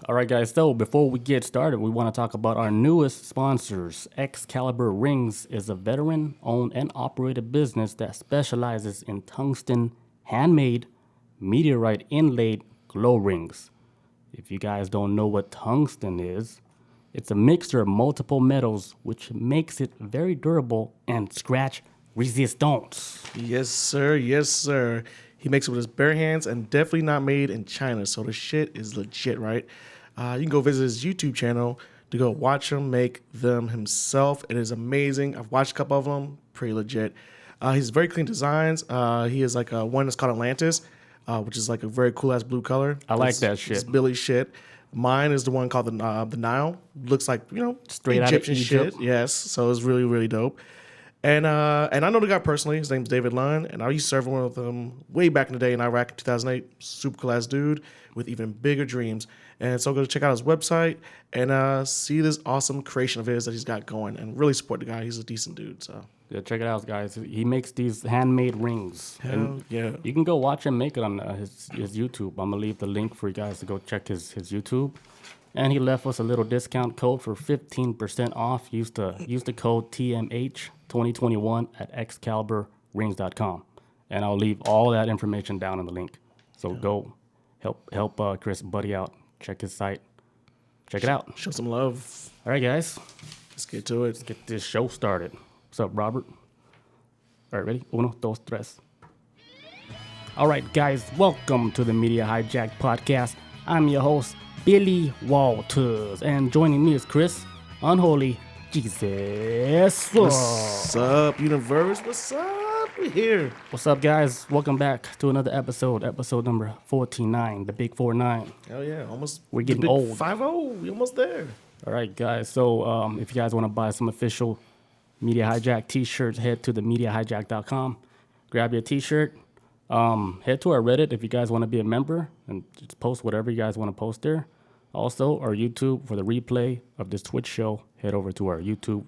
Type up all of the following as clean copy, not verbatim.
All right, guys. So before we get started, we want to talk about our newest sponsors. Excalibur Rings is a veteran-owned and operated business that specializes in tungsten, handmade, meteorite inlaid glow rings. If you guys don't know what tungsten is, it's a mixture of multiple metals, which makes it very durable and scratch resistant. Yes, sir. Yes, sir. He makes it with his bare hands and definitely not made in China. So the shit is legit, right? You can go visit his YouTube channel to go watch him make them himself. It is amazing. I've watched a couple of them. Pretty legit. He's very clean designs. He has like one that's called Atlantis, which is like a very cool ass blue color. I like that shit. It's Billy shit. Mine is the one called the Nile. Looks like, Straight out of Egyptian Egypt. shit. Yes. So it's really, really dope. And I know the guy personally. His name's David Lund, and I used to serve one with him way back in the day in Iraq in 2008. Super cool ass dude with even bigger dreams. And so go check out his website and see this awesome creation of his that he's got going, and really support the guy. He's a decent dude. So Yeah, check it out, guys. He makes these handmade rings. hell yeah. You can go watch him make it on his YouTube. I'm gonna leave the link for you guys to go check his YouTube. And he left us a little discount code for 15% off. Use the code TMH2021 at excaliburrings.com. And I'll leave all that information down in the link. So go help Chris Buddy out. Check his site. Check it out. Show some love. All right, guys. Let's get to it. Let's get this show started. What's up, Robert? All right, ready? Uno, dos, tres. All right, guys. Welcome to the Media Hijacked podcast. I'm your host, Billy Walters. And joining me is Chris, Unholy Jesus. What's up, universe? What's up? We here. What's up, guys? Welcome back to another episode number 49, the big 49. Hell yeah. Almost. We're getting old. 5-0. We almost there. All right, guys. So if you guys want to buy some official Media Hijack t-shirts, head to the MediaHijack.com. Grab your t-shirt. Head to our Reddit if you guys want to be a member and just post whatever you guys want to post there. Also, our YouTube for the replay of this Twitch show. Head over to our YouTube.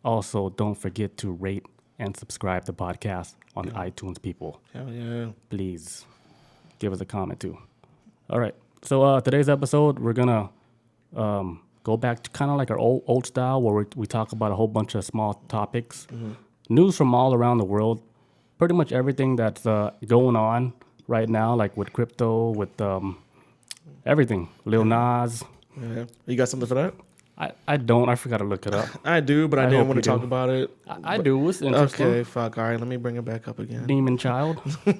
Also, don't forget to rate and subscribe the podcast on iTunes, people. Hell yeah. Please give us a comment too. All right. So today's episode, we're gonna go back to kind of like our old style where we talk about a whole bunch of small topics, news from all around the world, pretty much everything that's going on right now, like with crypto, with everything. Lil Nas. Yeah. You got something for that? I don't. I forgot to look it up. I do, but I didn't want to talk about it. I do. It's interesting. Okay, fuck. All right, let me bring it back up again. Demon Child. All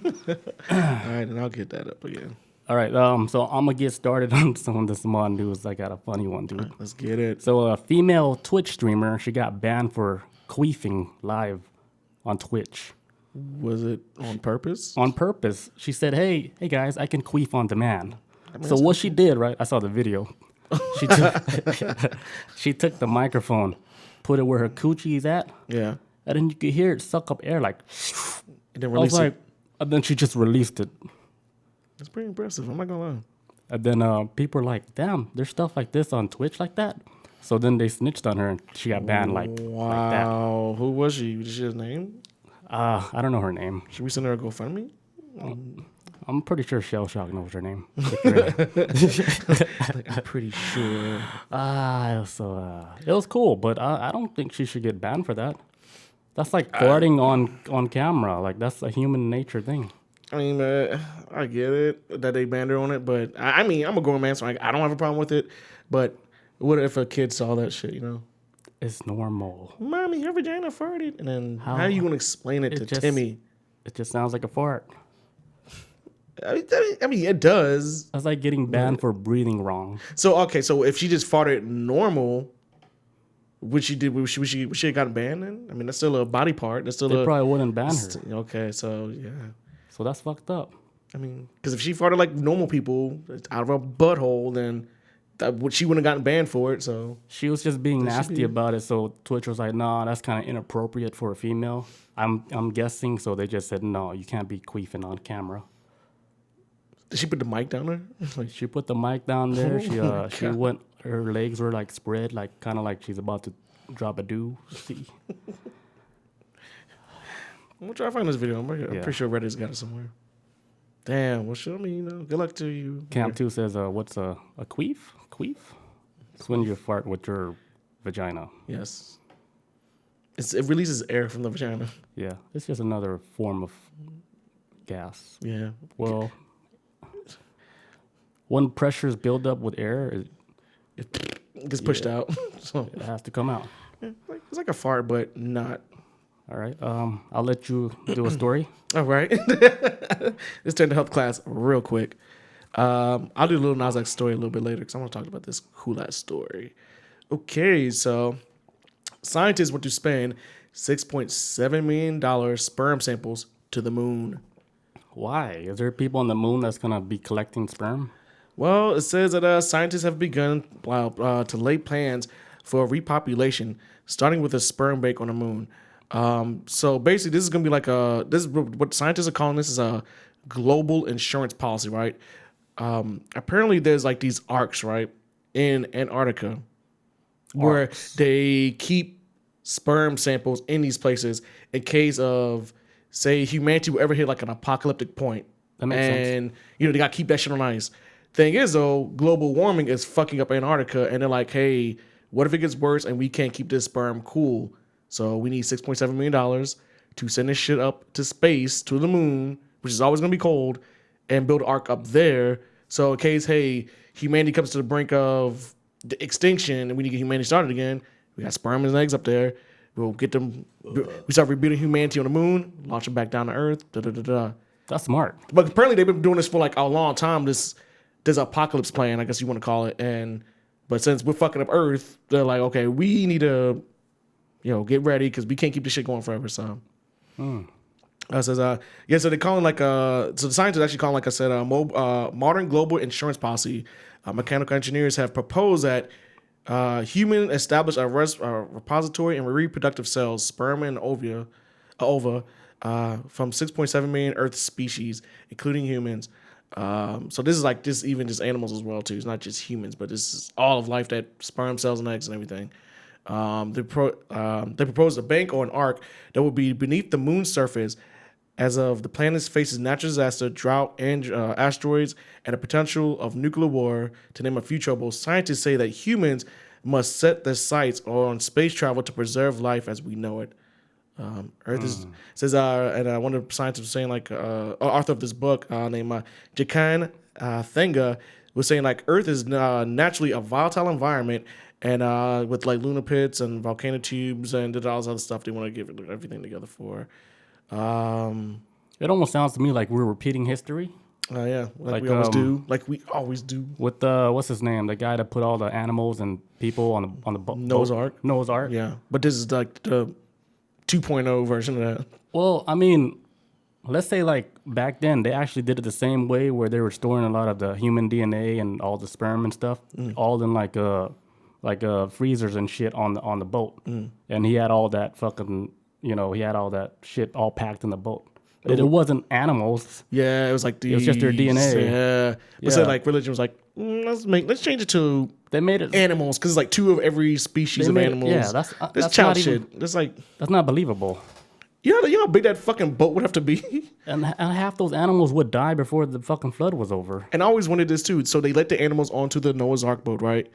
right, and I'll get that up again. All right. So I'm gonna get started on some of the small news. I got a funny one, dude. Right, let's get it. So a female Twitch streamer, she got banned for queefing live on Twitch. Was it on purpose? On purpose. She said, hey guys, I can queef on demand. So what she did, right? I saw the video. She took, she took the microphone, put it where her coochie is at, Yeah. and then you could hear it suck up air like. And then I was release like, it. and then she just released it. That's pretty impressive. I'm not gonna lie. And then people were like, damn, there's stuff like this on Twitch like that. So then they snitched on her and she got banned like that. Wow. Who was she? Did she have a name? I don't know her name. Should we send her a GoFundMe? I'm pretty sure Shell Shock knows her name. I'm pretty sure. It was cool, but I don't think she should get banned for that. That's like farting on camera. Like, that's a human nature thing. I mean, I get it that they banned her on it, but I mean, I'm a grown man, so I don't have a problem with it. But what if a kid saw that shit, It's normal. Mommy, your vagina farted. And then how are you going to explain it to Timmy? It just sounds like a fart. I mean, it does. That's like getting banned for breathing wrong. So, okay, so if she just farted normal, would she have gotten banned then? I mean, that's still a body part. That's still They probably wouldn't ban her. Okay, so, yeah. So that's fucked up. I mean, because if she farted like normal people, it's out of her butthole, then she wouldn't have gotten banned for it. So she was just being nasty about it. So Twitch was like, "Nah, that's kind of inappropriate for a female." I'm guessing. So they just said, "No, you can't be queefing on camera." Did she put the mic down there? She put the mic down there. She went. Her legs were like spread, like kind of like she's about to drop a doo. See. I'm gonna try to find this video. I'm pretty sure Reddit's got it somewhere. Damn. Well, sure. I mean, good luck to you. Camp 2 says, what's a queef? Queef? It's when you fart with your vagina. Yes. It releases air from the vagina. Yeah, it's just another form of gas. Yeah. Well, when pressures build up with air, It gets pushed out. So it has to come out. it's like a fart, but not. All right. I'll let you do a story. All right. Let's turn to health class real quick. I'll do Lil Nas X story a little bit later because I want to talk about this cool ass story. Okay, so scientists want to spend $6.7 million sperm samples to the moon. Why? Is there people on the moon that's gonna be collecting sperm? Well, it says that scientists have begun to lay plans for repopulation, starting with a sperm bank on the moon. So basically, this is going to be like this is what scientists are calling this is a global insurance policy, right? Apparently, there's like these arcs, right, in Antarctica, where they keep sperm samples in these places in case of, say, humanity will ever hit like an apocalyptic point. That makes sense. And they got to keep that shit on ice. Thing is, though, global warming is fucking up Antarctica, and they're like, hey, what if it gets worse and we can't keep this sperm cool? So we need $6.7 million to send this shit up to space, to the moon, which is always going to be cold, and build an ark up there. So in case, hey, humanity comes to the brink of the extinction and we need to get humanity started again, we got sperm and eggs up there. We'll get them. We start rebuilding humanity on the moon, launch them back down to Earth. That's smart. But apparently they've been doing this for like a long time. This apocalypse plan, I guess you want to call it. But since we're fucking up Earth, they're like, okay, we need to, get ready because we can't keep this shit going forever. So, so they're calling so the scientists actually calling, like I said, modern global insurance policy. Mechanical engineers have proposed that human establish a repository and reproductive cells, sperm and ova, from 6.7 million Earth species, including humans. So this is like even just animals as well too. It's not just humans, but this is all of life, that sperm cells and eggs and everything. They proposed a bank or an ark that would be beneath the moon's surface as of the planet faces natural disaster, drought, and asteroids, and the potential of nuclear war, to name a few troubles. Scientists say that humans must set their sights on space travel to preserve life as we know it. Earth is says and one of the scientists was saying, like author of this book named Jakan Thenga was saying, like, Earth is naturally a volatile environment, and with like lunar pits and volcano tubes and all this other stuff, they want to give everything together for. It almost sounds to me like we're repeating history. Yeah, like we always do. Like we always do. With what's his name? The guy that put all the animals and people on the boat. Noah's Ark. Noah's Ark. Yeah, but this is like the 2.0 version of that. Well, I mean, let's say like back then they actually did it the same way, where they were storing a lot of the human DNA and all the sperm and stuff, all in like freezers and shit on the boat. And he had all that fucking, he had all that shit all packed in the boat. It wasn't animals. Yeah, it was like it was just their DNA. Yeah, but so like religion was like, let's change it to they made it animals, because it's like two of every species of animals. Yeah, that's child shit. That's not believable. You know how big that fucking boat would have to be. And half those animals would die before the fucking flood was over. And I always wanted this too. So they let the animals onto the Noah's Ark boat, right?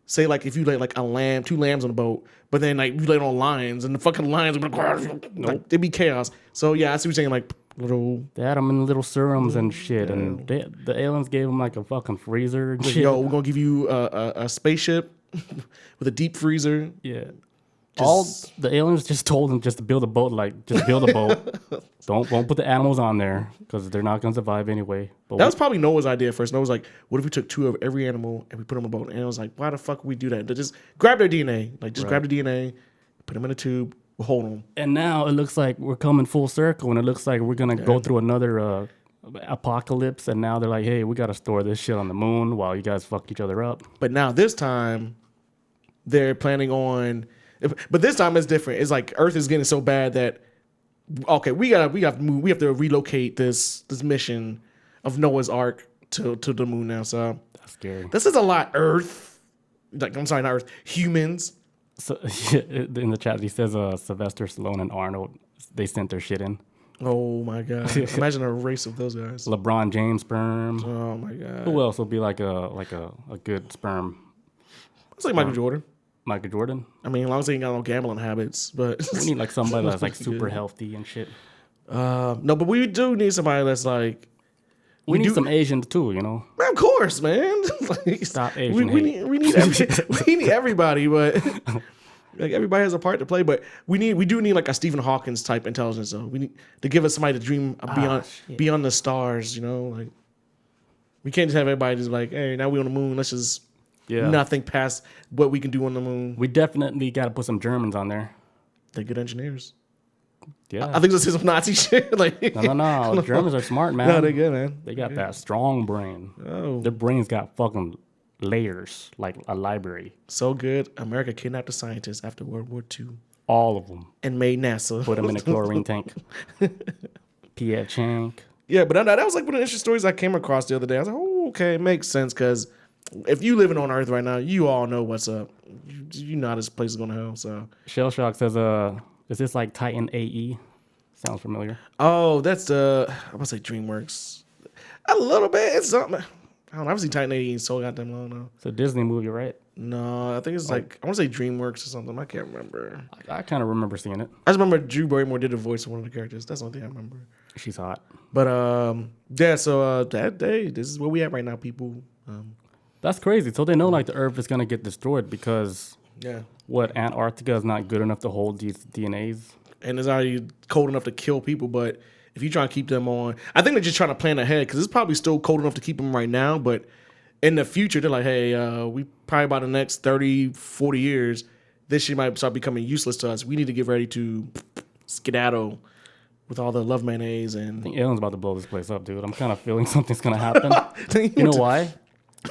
Say like if you let like a lamb, 2 lambs on the boat, but then like you let on lions, and the fucking lions would like, it'd be chaos. So yeah, I see what you're saying, like little. They had them in little serums and shit, and the aliens gave them like a fucking freezer and shit. Yo, we're gonna give you a spaceship with a deep freezer. Yeah. All the aliens just told them just to build a boat, just build a boat. Don't put the animals on there because they're not gonna survive anyway. But that was probably Noah's idea first. Noah was like, "What if we took 2 of every animal and we put them on a boat?" And it was like, "Why the fuck would we do that? They just grab their DNA, grab the DNA, put them in a tube, we'll hold them." And now it looks like we're coming full circle, and it looks like we're gonna go through another apocalypse. And now they're like, "Hey, we gotta store this shit on the moon while you guys fuck each other up." But now this time, they're planning on. But this time it's different. It's like Earth is getting so bad that we have to move. We have to relocate this mission of Noah's Ark to the moon now. So that's scary. This is a lot. Earth, I'm sorry, not Earth. Humans. So in the chat he says Sylvester Stallone and Arnold, they sent their shit in. Oh my god! Imagine a race of those guys. LeBron James sperm. Oh my god! Who else would be like a good sperm? It's like Michael Jordan. Michael Jordan. I mean, as long as he ain't got no gambling habits, but We need like somebody that's like super healthy and shit. no, but we do need somebody that's like. We need some Asians too, you know. Man, of course, man. Like, Stop Asian hate. we need everybody, but like everybody has a part to play. But we do need like a Stephen Hawkins type intelligence. So we need to give us somebody to dream beyond the stars. You know, like we can't just have everybody just like, hey, now we on the moon. Let's just nothing past what we can do on the moon. We definitely got to put some Germans on there. They're good engineers. Yeah, I think this is some Nazi shit. Like no. Germans are smart, man. No, they're good, man. They got that strong brain. Oh, Their brains got fucking layers, like a library. so good. America kidnapped the scientists after World War II All of them. and made NASA. Put them in a chlorine tank. P.F. Chang. Yeah, but that was like one of the interesting stories I came across the other day. I was like, oh, okay, it makes sense because if you living on Earth right now, you all know what's up. You know how this place is going to hell. So, Shell Shock says, is this like Titan AE? Sounds familiar. oh, that's I'm gonna say DreamWorks. A little bit. It's something. I don't know. I've seen Titan 80 so goddamn long now. It's a Disney movie, right? No, I think it's like I want to say DreamWorks or something. I can't remember. I kind of remember seeing it. I just remember Drew Barrymore did the voice of one of the characters. That's the only thing I remember. She's hot. But yeah. So that day, this is where we at right now, people. That's crazy. So they know like the Earth is gonna get destroyed because Yeah. what, Antarctica is not good enough to hold these DNAs. And it's already cold enough to kill people. But if you try to keep them on, I think they're just trying to plan ahead because it's probably still cold enough to keep them right now. But in the future, they're like, hey, we probably by the next 30, 40 years, this shit might start becoming useless to us. We need to get ready to skedaddle with all the love mayonnaise and. I think aliens about to blow this place up, dude. I'm kind of feeling something's gonna happen. You know why?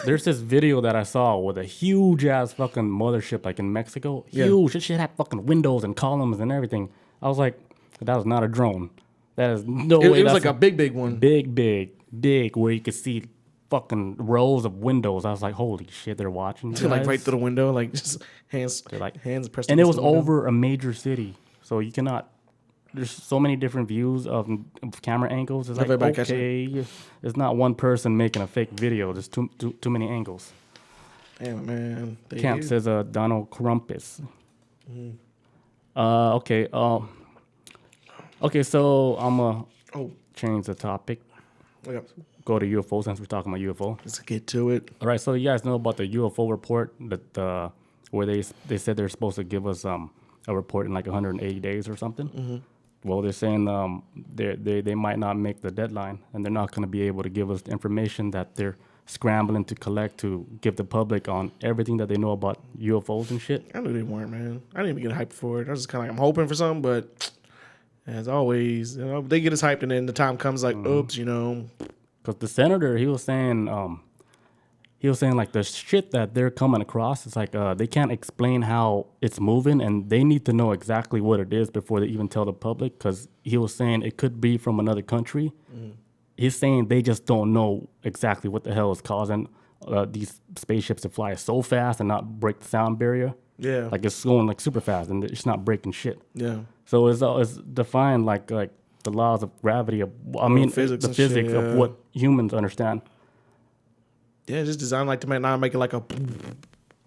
There's this video that I saw with a huge ass fucking mothership like in Mexico. Huge. This shit had fucking windows and columns and everything. I was like, that was not a drone. That is no way. It was like a big one. Big, where you could see fucking rows of windows. I was like, holy shit, they're watching. They're like right through the window, like just hands pressed. And it was over a major city, so you cannot. There's so many different views of camera angles. It's like, okay, it's not one person making a fake video. There's too many angles. Damn, man. Camp says Donald Crumpus. Okay. Okay, so I'm going to change the topic. Go to UFO since we're talking about UFO. Let's get to it. All right, so you guys know about the UFO report that where they said they're supposed to give us a report in like 180 days or something. Mm-hmm. Well, they're saying they might not make the deadline, and they're not going to be able to give us the information that they're scrambling to collect to give the public on everything that they know about UFOs and shit. I knew they weren't, man. I didn't even get hyped for it. I was just kind of like, I'm hoping for something, but as always, you know, they get us hyped, and then the time comes like, oops, you know. Because the senator, he was saying like the shit that they're coming across, it's like they can't explain how it's moving, and they need to know exactly what it is before they even tell the public. Because he was saying it could be from another country. He's saying they just don't know exactly what the hell is causing these spaceships to fly so fast and not break the sound barrier. Yeah, like it's going like super fast and it's not breaking shit. Yeah, so it's defined like the laws of gravity of the physics of what humans understand. Yeah, just designed like to not make it like a.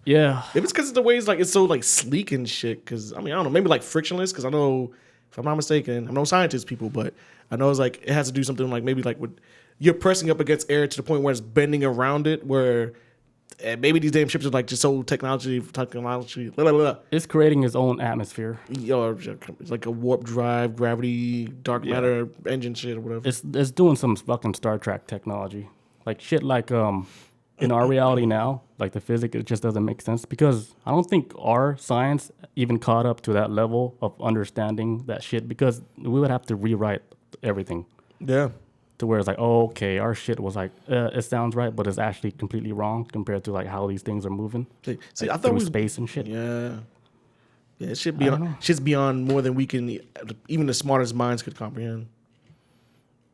Yeah. If it's because of the way it's so like sleek and shit. Because I mean, I don't know, maybe like frictionless. Because I know, if I'm not mistaken, I'm no scientist, people, but I know it's like it has to do something like maybe like with you're pressing up against air to the point where it's bending around it. Where maybe these damn ships are like just so technology. Blah, blah, blah. It's creating its own atmosphere. It's like a warp drive, gravity, dark matter engine shit or whatever. It's doing some fucking Star Trek technology, like shit like in our reality now, like the physics, it just doesn't make sense because I don't think our science even caught up to that level of understanding that shit because we would have to rewrite everything. Yeah. To where it's like, oh, okay, our shit was like, it sounds right, but it's actually completely wrong compared to like how these things are moving. See, like I thought through space and shit. Yeah. Yeah, shit's beyond more than we can, even the smartest minds could comprehend.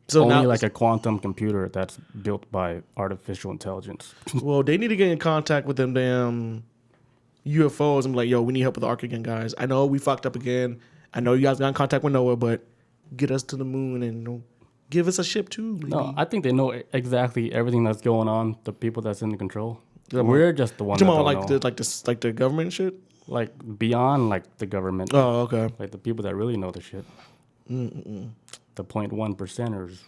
So only now, like a quantum computer that's built by artificial intelligence. Well, they need to get in contact with them damn UFOs and be like, yo, we need help with the Ark again, guys. I know we fucked up again. I know you guys got in contact with Noah, but get us to the moon and give us a ship too. Maybe. No, I think they know exactly everything that's going on. The people that's in control. We're just the one that don't know. The government shit. Like beyond like the government. Oh, okay. Like the people that really know the shit. The 0.1%ers.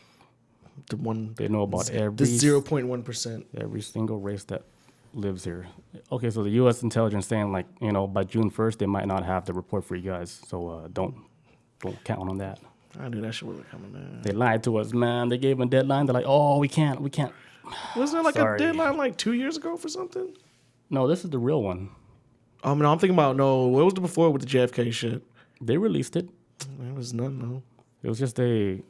The one they know about the 0.1%. Every single race that lives here. Okay, so the U.S. intelligence saying like by June 1st they might not have the report for you guys. So don't count on that. I knew that shit wasn't coming, man. They lied to us, man. They gave a deadline. They're like, oh, we can't. Wasn't there like a deadline like 2 years ago for something? No, this is the real one. I'm thinking about what was the before with the JFK shit? They released it. There was nothing, no. It was just they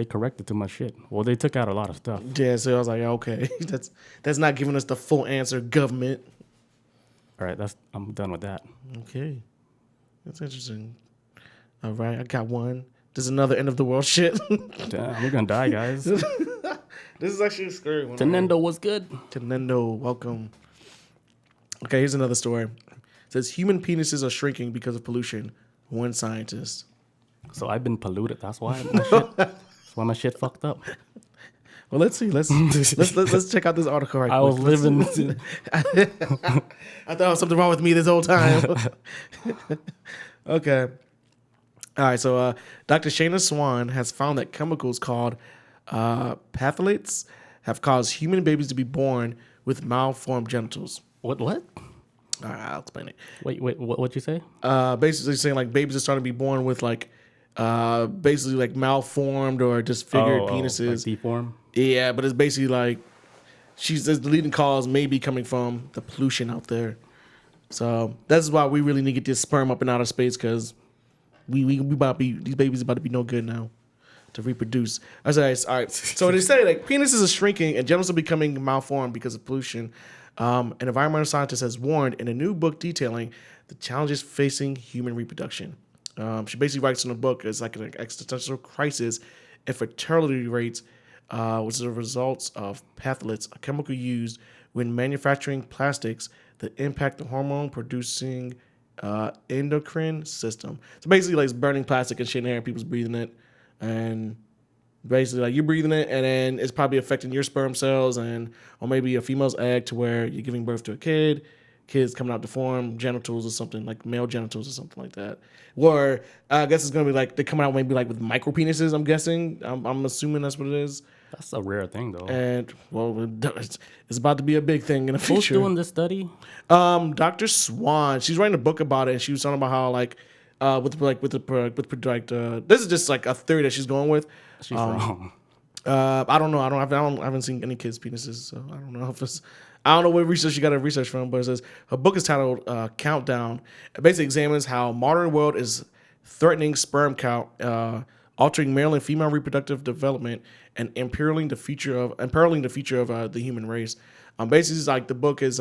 corrected too much shit. Well, they took out a lot of stuff. Yeah, so I was like, okay, that's not giving us the full answer, government. All right, I'm done with that. Okay, that's interesting. All right, I got one. There's another end of the world shit. Damn, we're gonna die, guys. This is actually a scary one. Tenendo was good. Tenendo, welcome. Okay, here's another story. It says human penises are shrinking because of pollution. One scientist. So I've been polluted. That's why my shit fucked up. Well, let's see. Let's check out this article right I was living. I thought there was something wrong with me this whole time. Okay. All right. So Dr. Shayna Swan has found that chemicals called phthalates have caused human babies to be born with malformed genitals. What? All right, I'll explain it. Wait, what'd you say? Basically saying like babies are starting to be born with like basically like malformed or disfigured penises. Like deformed? Yeah, but it's basically like she says the leading cause may be coming from the pollution out there. So that's why we really need to get this sperm up in outer space because we about to be, these babies about to be no good now to reproduce. All right. So they say like penises are shrinking and genitals are becoming malformed because of pollution. An environmental scientist has warned in a new book detailing the challenges facing human reproduction. She basically writes in the book it's like an existential crisis in fertility rates, which is a result of phthalates, a chemical used when manufacturing plastics that impact the hormone-producing endocrine system. So basically, like it's burning plastic and shit in the air, people's breathing it, and basically like you're breathing it, and then it's probably affecting your sperm cells or maybe a female's egg to where you're giving birth to a kid. Kids coming out deformed, genitals or something, like male genitals or something like that. Or I guess it's going to be like, they come out maybe like with micro penises, I'm guessing. I'm assuming that's what it is. That's a rare thing, though. And, well, it's about to be a big thing in the future. Who's doing this study? Dr. Swan. She's writing a book about it, and she was talking about how, like, this is just like a theory that she's going with. She's wrong. I don't know. I haven't seen any kids' penises, so I don't know if it's. I don't know what research she got her research from, but it says her book is titled "Countdown." It basically examines how modern world is threatening sperm count, altering male and female reproductive development, and imperiling the future of the human race. Basically, it's like the book is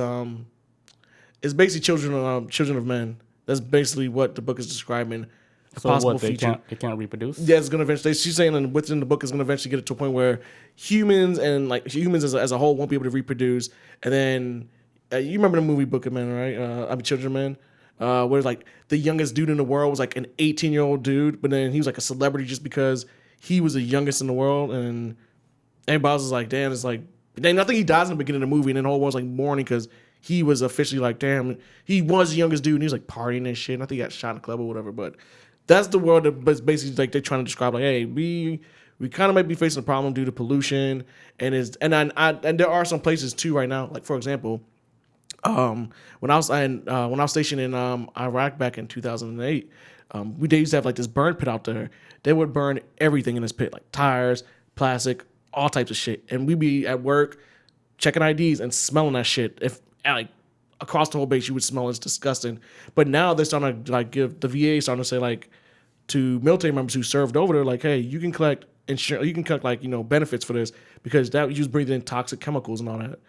basically children of men. That's basically what the book is describing. So what, they can't reproduce? Yeah, it's gonna eventually. She's saying within the book is gonna eventually get it to a point where humans as a whole won't be able to reproduce. And then you remember the movie Book of Men, right? Children of Men, where like the youngest dude in the world was like an 18-year-old dude, but then he was like a celebrity just because he was the youngest in the world, and everybody else was like, damn, it's like. Then I think he dies in the beginning of the movie, and then the whole world's like mourning because he was officially like, damn, he was the youngest dude, and he was like partying and shit. And I think he got shot in a club or whatever, but. That's the world that basically like they're trying to describe like, hey, we kind of might be facing a problem due to pollution, and there are some places too right now. Like for example, when I was stationed in Iraq back in 2008, they used to have like this burn pit out there. They would burn everything in this pit, like tires, plastic, all types of shit, and we'd be at work checking IDs and smelling that shit. If like across the whole base, you would smell it's disgusting. But now they're starting to like give the VA starting to say like to military members who served over there, like, hey, you can collect insurance, you can collect like benefits for this because that you was breathing in toxic chemicals and all that.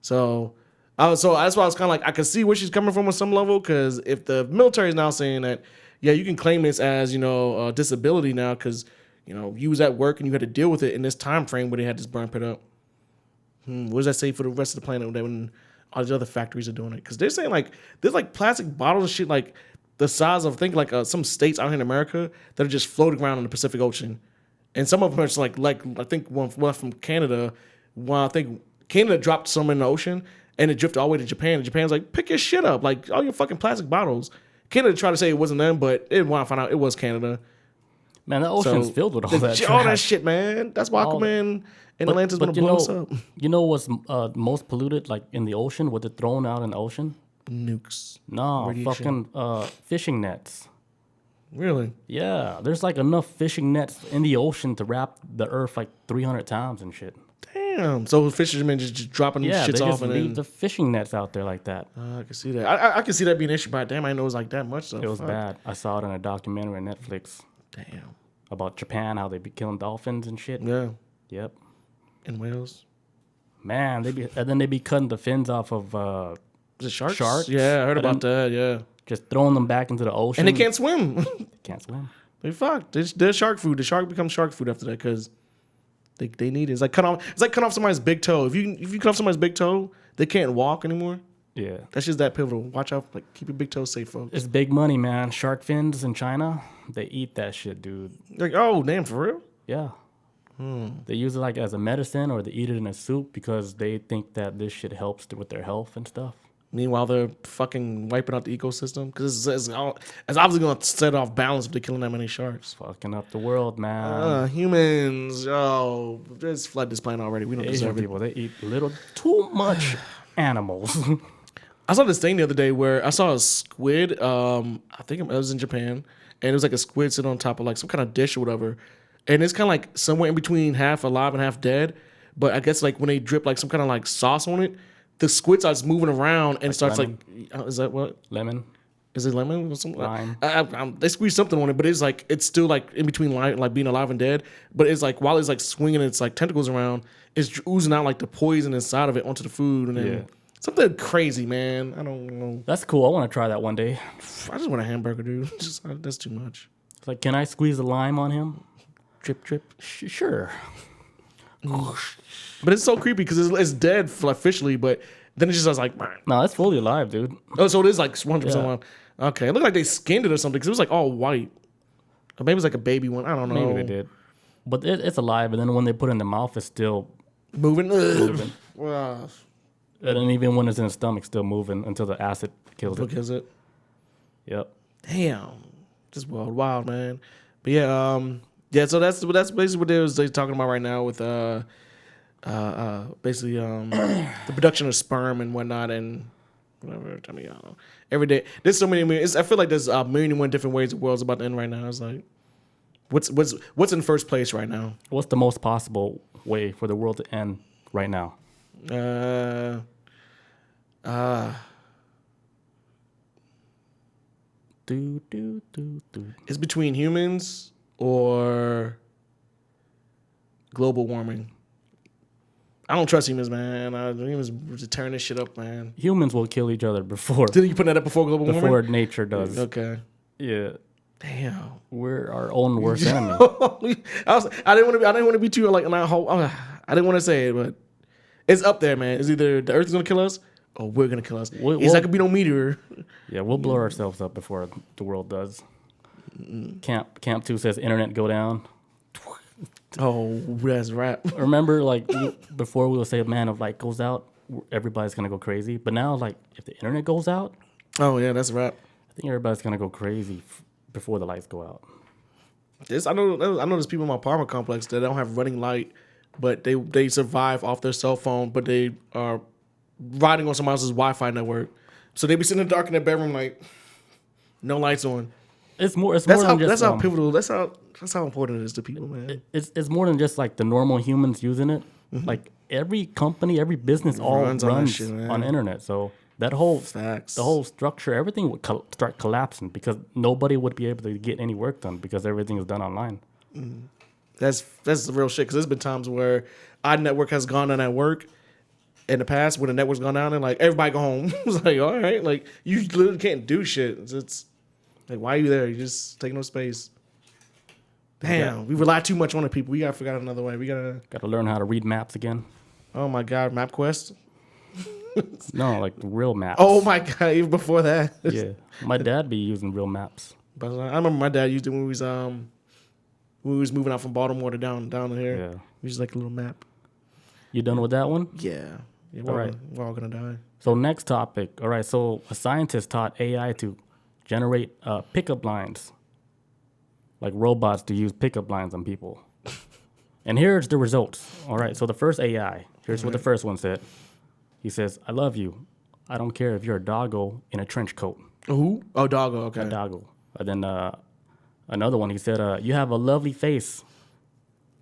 So that's why I was kind of like I could see where she's coming from on some level because if the military is now saying that you can claim this as a disability now because you was at work and you had to deal with it in this time frame where they had this burn pit up. What does that say for the rest of the planet when all these other factories are doing it? Because they're saying like there's like plastic bottles and shit like the size of think like some states out here in America that are just floating around in the Pacific Ocean, and some of them are just like I think one from Canada. Well, I think Canada dropped some in the ocean and it drifted all the way to Japan. And Japan's like, pick your shit up, like all your fucking plastic bottles. Canada tried to say it wasn't them, but it when I found out it was Canada. Man, the ocean's filled with all that trash. All that shit, man. That's why Aquaman and Atlantis gonna blow us up. You know what's most polluted, like in the ocean? What they're throwing out in the ocean? Nukes. No, Radiation. fucking fishing nets. Really? Yeah, there's like enough fishing nets in the ocean to wrap the earth like 300 times and shit. Damn. So fishermen just dropping these shits they off just and leave then the fishing nets out there like that. I can see that. I can see that being an issue, but damn, I didn't know it was like that much. So It was bad. I saw it in a documentary on Netflix Damn. about Japan, how they be killing dolphins and shit. Yeah. Yep. In Wales. Man, and then they be cutting the fins off of Is it sharks? Sharks? Yeah, I heard about that. Yeah. just throwing them back into the ocean. And they can't swim. They can't swim. They fucked. They're shark food. The shark becomes shark food after that because they need it. It's like cut off somebody's big toe. If you cut off somebody's big toe, they can't walk anymore. Yeah. That's just that pivotal. Watch out. Like keep your big toe safe, folks. It's big money, man. Shark fins in China, they eat that shit, dude. Like, oh damn, for real? Yeah. They use it like as a medicine or they eat it in a soup because they think that this shit helps with their health and stuff. Meanwhile, they're fucking wiping out the ecosystem because it's obviously going to set off balance if they're killing that many sharks. Fucking up the world, man. Humans, just flood this planet already. We don't Asian deserve it. people, they eat too much animals. I saw this thing the other day where I saw a squid. I think it was in Japan, and it was like a squid sitting on top of like some kind of dish or whatever, and it's kind of like somewhere in between half alive and half dead. But I guess like when they drip like some kind of like sauce on it, the squid starts moving around and starts lemon? is that what? Lemon. Is it lemon or something? Lime. They squeeze something on it, but it's like it's still like in between like being alive and dead. But it's like while it's like swinging its like tentacles around, it's oozing out like the poison inside of it onto the food, and then something crazy, man. I don't know. That's cool. I want to try that one day. I just want a hamburger, dude. That's too much. It's like, can I squeeze a lime on him? Drip, drip. Sure. But it's so creepy because it's dead officially, but then it just was like, No, it's fully alive, dude. oh, so it is like 100% Yeah. alive. Okay, it looked like they skinned it or something because it was like all white. Or maybe it was like a baby one. I don't know. Maybe they did. But it's alive, and then when they put it in the mouth, it's still Moving. moving. Wow. And then even when it's in the stomach, still moving until the acid kills Look, it. is it? Yep. Damn, just wild, man. But yeah. So that's basically what they're talking about right now with basically the production of sperm and whatnot and whatever. I mean, I don't know. Every day there's so many. I feel like there's a million and one different ways the world's about to end right now. It's like, what's in first place right now? What's the most possible way for the world to end right now? It's between humans or global warming. I don't trust humans, man. Humans just tearing this shit up, man. Humans will kill each other before Did you put that up before global warming? before nature does. Okay. Yeah. Damn. We're our own worst enemy. I didn't want to be too like. I didn't want to say it, but it's up there, man. It's either the Earth is gonna kill us or we're gonna kill us. It's not gonna be no meteor. Yeah, we'll blow ourselves up before the world does. Camp 2 says internet go down. Oh, that's rap. Remember, like before we would say, man, if light goes out, everybody's gonna go crazy. But now, like if the internet goes out, Oh yeah, that's rap. I think everybody's gonna go crazy before the lights go out. I know there's people in my apartment complex that don't have running light, but they survive off their cell phone, but they are riding on somebody else's Wi-Fi network. So they be sitting in the dark in their bedroom like no lights on. It's more. It's That's more how than just. that's how pivotal. That's how important it is to people, man. It's more than just like the normal humans using it. Like every company, every business all runs on that shit, man. on internet. So that whole Facts. the whole structure, everything would start collapsing because nobody would be able to get any work done because everything is done online. That's the real shit. Because there's been times where our network has gone down at work in the past when the network's gone down and like everybody go home. It's like, all right, like you literally can't do shit. It's like, why are you there? You just taking no space. Damn, we rely too much on the people. We gotta figure out another way. We gotta Got to learn how to read maps again. Oh my God, MapQuest. No, like real maps. Oh my god! Even before that. Yeah, my dad be using real maps. But I remember my dad used it when we was moving out from Baltimore to down here. Yeah. We used like a little map. You done with that one? Yeah. All right. We're all gonna die. So next topic. All right. So a scientist taught AI to generate pickup lines, like robots to use pickup lines on people. And here's the results. All right. So the first AI. Here's what the first one said. He says, "I love you. I don't care if you're a doggo in a trench coat." Who? Oh, doggo. Okay. A doggo. And then another one. He said, "You have a lovely face.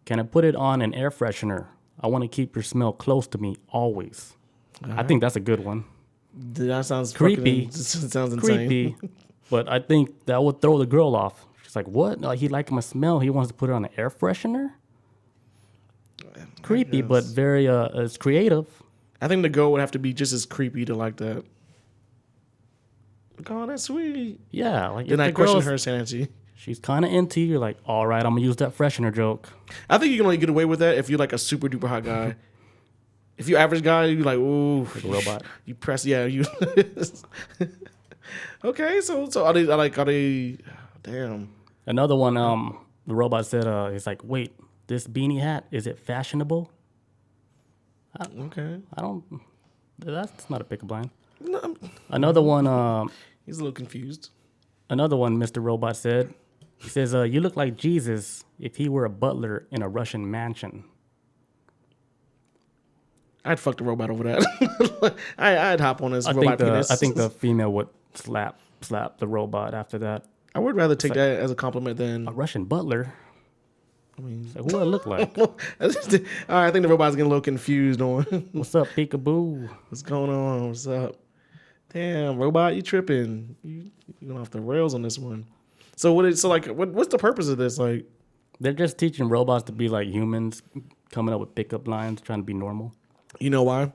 Can I put it on an air freshener? I want to keep your smell close to me always." I think that's a good one. That sounds Creepy. Sounds insane. Creepy, but I think that would throw the girl off. She's like, "What? Like, he liked my smell. He wants to put it on an air freshener." Creepy, but very it's creative. I think the girl would have to be just as creepy to like that. Like, oh, that's sweet. Yeah, like Then if I the question girl's- her sanity. She's kind of into you. You're like, all right, I'm gonna use that freshener joke. I think you can only get away with that if you're like a super duper hot guy. If you're average guy, you're like, ooh, Like a robot. You press, yeah, you. Okay, so are they? Damn. Another one, the robot said, he's like, "Wait, this beanie hat, is it fashionable?" Okay. I don't. That's not a pickup line. No, Another one, he's a little confused. Mr. Robot said, he says, "You look like Jesus if he were a butler in a Russian mansion." I'd fuck the robot over that. I'd hop on his I robot think penis. I think the female would slap the robot after that. I would rather take that as a compliment than. A Russian butler. I mean, Like, what would it look like? all right, I think the robot's getting a little confused on What's up, peekaboo? what's going on. What's up? Damn, robot, you tripping? You going off the rails on this one. So what's the purpose of this? Like, They're just teaching robots to be like humans, coming up with pickup lines, trying to be normal. you know why?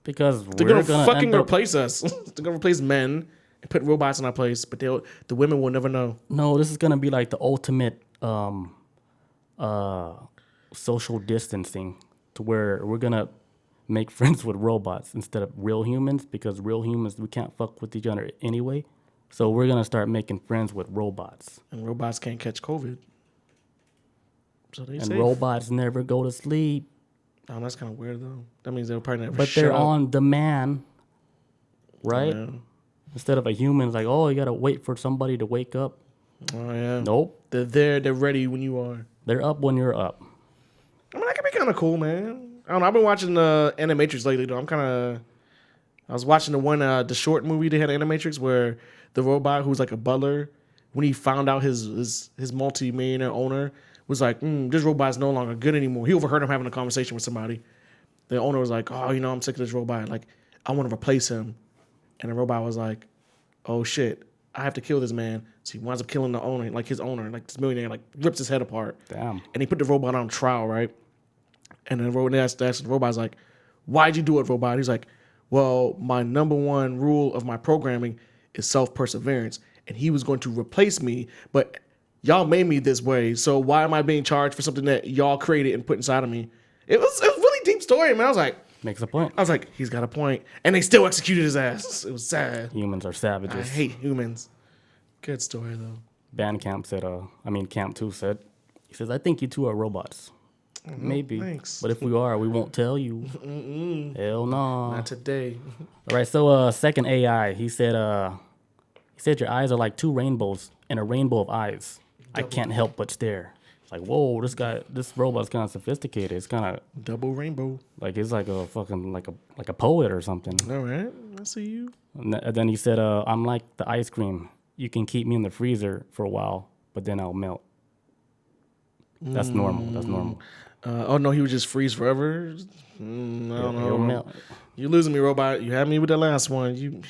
Because They're we're gonna gonna fucking end up, replace us. They're gonna replace men and put robots in our place, but the women will never know. No, this is gonna be like the ultimate social distancing, to where we're gonna make friends with robots instead of real humans, because real humans, we can't fuck with each other anyway. So we're gonna start making friends with robots. And robots can't catch COVID. So they And say. robots never go to sleep, Oh, that's kind of weird though. That means they'll probably never. but shut they're up. on demand, right? Yeah. Instead of a human, like, oh, you gotta wait for somebody to wake up. Oh yeah. Nope, They're there. They're ready when you are. they're up when you're up. I mean, that could be kind of cool, man. I don't know. I've been watching Animatrix lately, though. I was watching the short movie they had Animatrix where the robot who's like a butler, when he found out his multi-millionaire owner was like, this robot's no longer good anymore. He overheard him having a conversation with somebody. The owner was like, oh, I'm sick of this robot. Like, I want to replace him. And the robot was like, oh shit, I have to kill this man. So he winds up killing the owner, like his owner, like this millionaire, like rips his head apart. Damn. And he put the robot on trial, right? And then the robot's like, why'd you do it, robot? He's like, well, my number one rule of my programming is self-perseverance. And he was going to replace me, but y'all made me this way. So why am I being charged for something that y'all created and put inside of me? It was a really deep story, man. I was like, he's got a point. And they still executed his ass. It was sad. Humans are I savages. hate humans. Good story, though. Bandcamp said, Camp 2 said, he says, "I think you two are robots." Maybe. thanks. But if we are, we won't tell you. Hell no. Not today. All right, so second AI, he said your eyes are like two rainbows and a rainbow of eyes. I can't help but stare. It's like, whoa, this robot's kind of sophisticated. It's kind of Double rainbow. like it's like a fucking like a poet or something. All right. I see you. And then he said, I'm like the ice cream. You can keep me in the freezer for a while, but then I'll melt. That's normal. That's normal. Oh, no, he would just freeze forever? I don't He'll know. melt. You're losing me, robot. You had me with that last one.